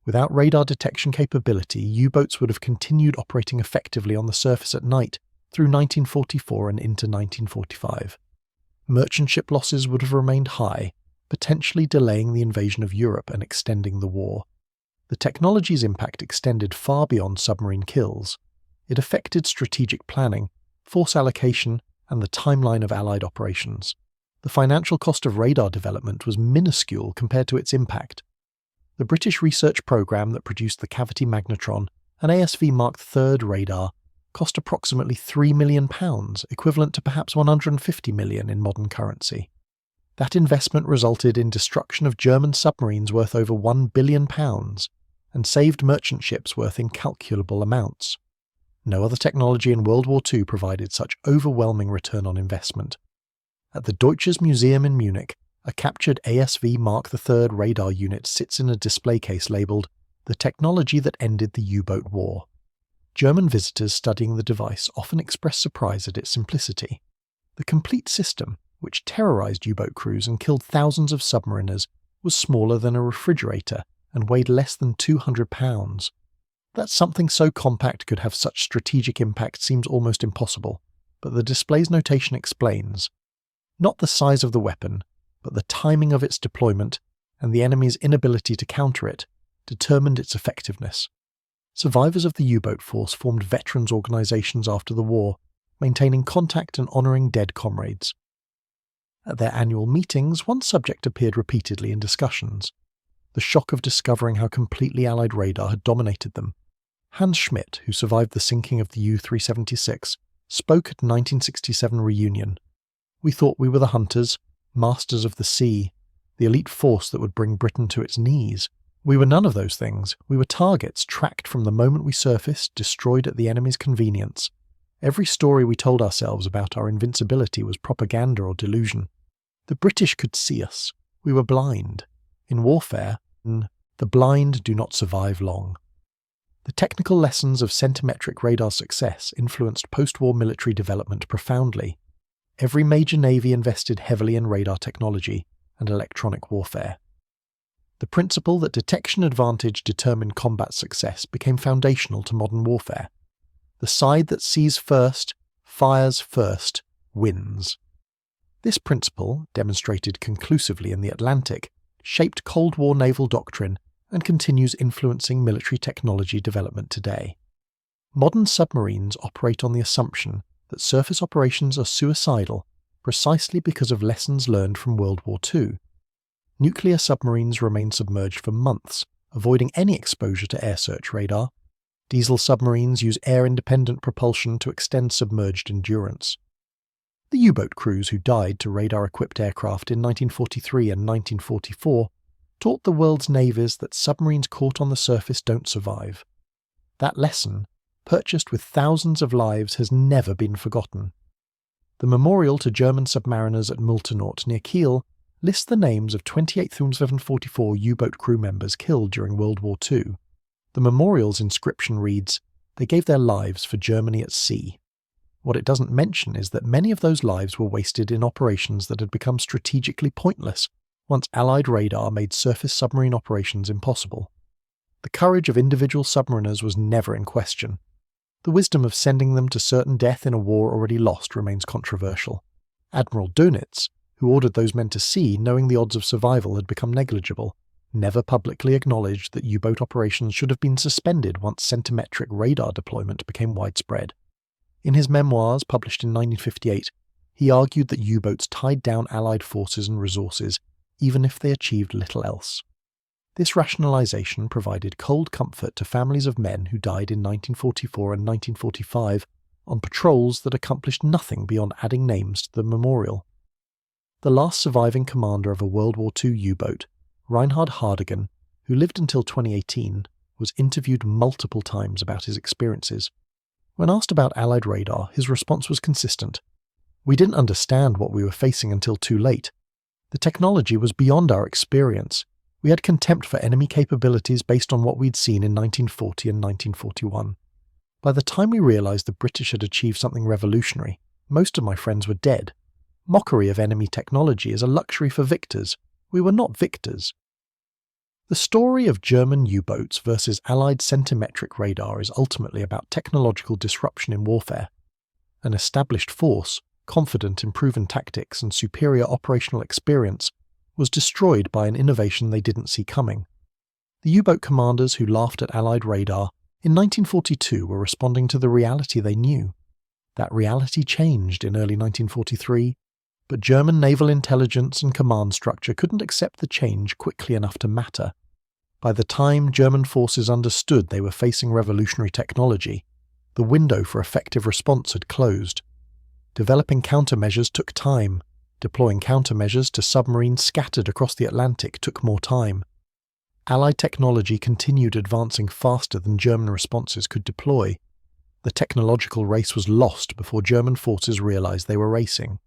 Without radar detection capability, U-boats would have continued operating effectively on the surface at night through 1944 and into 1945. Merchant ship losses would have remained high, potentially delaying the invasion of Europe and extending the war. The technology's impact extended far beyond submarine kills. It affected strategic planning, force allocation, and the timeline of Allied operations. The financial cost of radar development was minuscule compared to its impact. The British research programme that produced the cavity magnetron, an ASV Mark III radar, cost approximately £3 million, equivalent to perhaps 150 million in modern currency. That investment resulted in destruction of German submarines worth over £1 billion and saved merchant ships worth incalculable amounts. No other technology in World War II provided such overwhelming return on investment. At the Deutsches Museum in Munich, a captured ASV Mark III radar unit sits in a display case labelled "The Technology That Ended the U-Boat War." German visitors studying the device often express surprise at its simplicity. The complete system, which terrorised U-boat crews and killed thousands of submariners, was smaller than a refrigerator and weighed less than 200 pounds. That something so compact could have such strategic impact seems almost impossible, but the display's notation explains. Not the size of the weapon, but the timing of its deployment and the enemy's inability to counter it determined its effectiveness. Survivors of the U-boat force formed veterans organisations after the war, maintaining contact and honouring dead comrades. At their annual meetings, one subject appeared repeatedly in discussions: the shock of discovering how completely Allied radar had dominated them. Hans Schmidt, who survived the sinking of the U-376, spoke at 1967 reunion. "We thought we were the hunters, masters of the sea, the elite force that would bring Britain to its knees. We were none of those things. We were targets tracked from the moment we surfaced, destroyed at the enemy's convenience. Every story we told ourselves about our invincibility was propaganda or delusion. The British could see us. We were blind. In warfare, the blind do not survive long." The technical lessons of centimetric radar success influenced post-war military development profoundly. Every major navy invested heavily in radar technology and electronic warfare. The principle that detection advantage determined combat success became foundational to modern warfare. The side that sees first, fires first, wins. This principle, demonstrated conclusively in the Atlantic, shaped Cold War naval doctrine and continues influencing military technology development today. Modern submarines operate on the assumption that surface operations are suicidal precisely because of lessons learned from World War II. Nuclear submarines remain submerged for months, avoiding any exposure to air search radar. Diesel submarines use air-independent propulsion to extend submerged endurance. The U-boat crews who died to radar-equipped aircraft in 1943 and 1944 taught the world's navies that submarines caught on the surface don't survive. That lesson, purchased with thousands of lives, has never been forgotten. The memorial to German submariners at Multenort near Kiel lists the names of 28 744 U-boat crew members killed during World War II. The memorial's inscription reads, "They gave their lives for Germany at sea." What it doesn't mention is that many of those lives were wasted in operations that had become strategically pointless once Allied radar made surface submarine operations impossible. The courage of individual submariners was never in question. The wisdom of sending them to certain death in a war already lost remains controversial. Admiral Dönitz, who ordered those men to sea knowing the odds of survival had become negligible, never publicly acknowledged that U-boat operations should have been suspended once centimetric radar deployment became widespread. In his memoirs, published in 1958, he argued that U-boats tied down Allied forces and resources, even if they achieved little else. This rationalization provided cold comfort to families of men who died in 1944 and 1945 on patrols that accomplished nothing beyond adding names to the memorial. The last surviving commander of a World War II U-boat, Reinhard Hardigan, who lived until 2018, was interviewed multiple times about his experiences. When asked about Allied radar, his response was consistent. "We didn't understand what we were facing until too late. The technology was beyond our experience. We had contempt for enemy capabilities based on what we'd seen in 1940 and 1941. By the time we realized the British had achieved something revolutionary, most of my friends were dead. Mockery of enemy technology is a luxury for victors. We were not victors." The story of German U-boats versus Allied centimetric radar is ultimately about technological disruption in warfare. An established force, confident in proven tactics and superior operational experience, was destroyed by an innovation they didn't see coming. The U-boat commanders who laughed at Allied radar in 1942 were responding to the reality they knew. That reality changed in early 1943, but German naval intelligence and command structure couldn't accept the change quickly enough to matter. By the time German forces understood they were facing revolutionary technology, the window for effective response had closed. Developing countermeasures took time. Deploying countermeasures to submarines scattered across the Atlantic took more time. Allied technology continued advancing faster than German responses could deploy. The technological race was lost before German forces realized they were racing.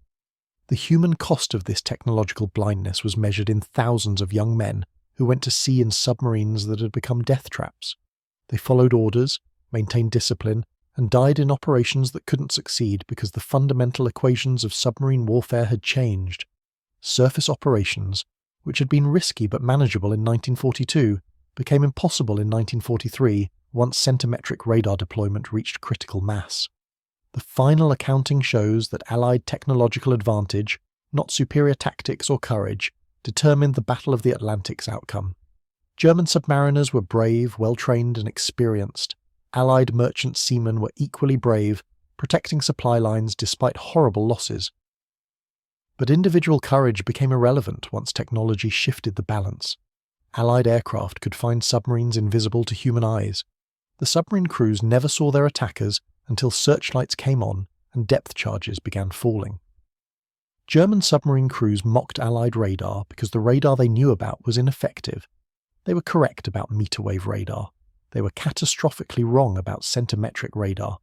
The human cost of this technological blindness was measured in thousands of young men who went to sea in submarines that had become death traps. They followed orders, maintained discipline, and died in operations that couldn't succeed because the fundamental equations of submarine warfare had changed. Surface operations, which had been risky but manageable in 1942, became impossible in 1943 once centimetric radar deployment reached critical mass. The final accounting shows that Allied technological advantage, not superior tactics or courage, determined the Battle of the Atlantic's outcome. German submariners were brave, well-trained and experienced. Allied merchant seamen were equally brave, protecting supply lines despite horrible losses. But individual courage became irrelevant once technology shifted the balance. Allied aircraft could find submarines invisible to human eyes. The submarine crews never saw their attackers until searchlights came on and depth charges began falling. German submarine crews mocked Allied radar because the radar they knew about was ineffective. They were correct about meter-wave radar. They were catastrophically wrong about centimetric radar.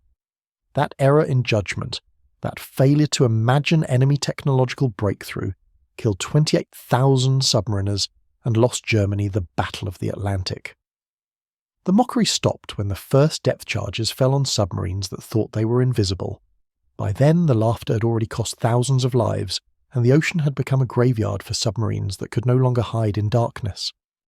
That error in judgment, that failure to imagine enemy technological breakthrough, killed 28,000 submariners and lost Germany the Battle of the Atlantic. The mockery stopped when the first depth charges fell on submarines that thought they were invisible. By then, the laughter had already cost thousands of lives, and the ocean had become a graveyard for submarines that could no longer hide in darkness.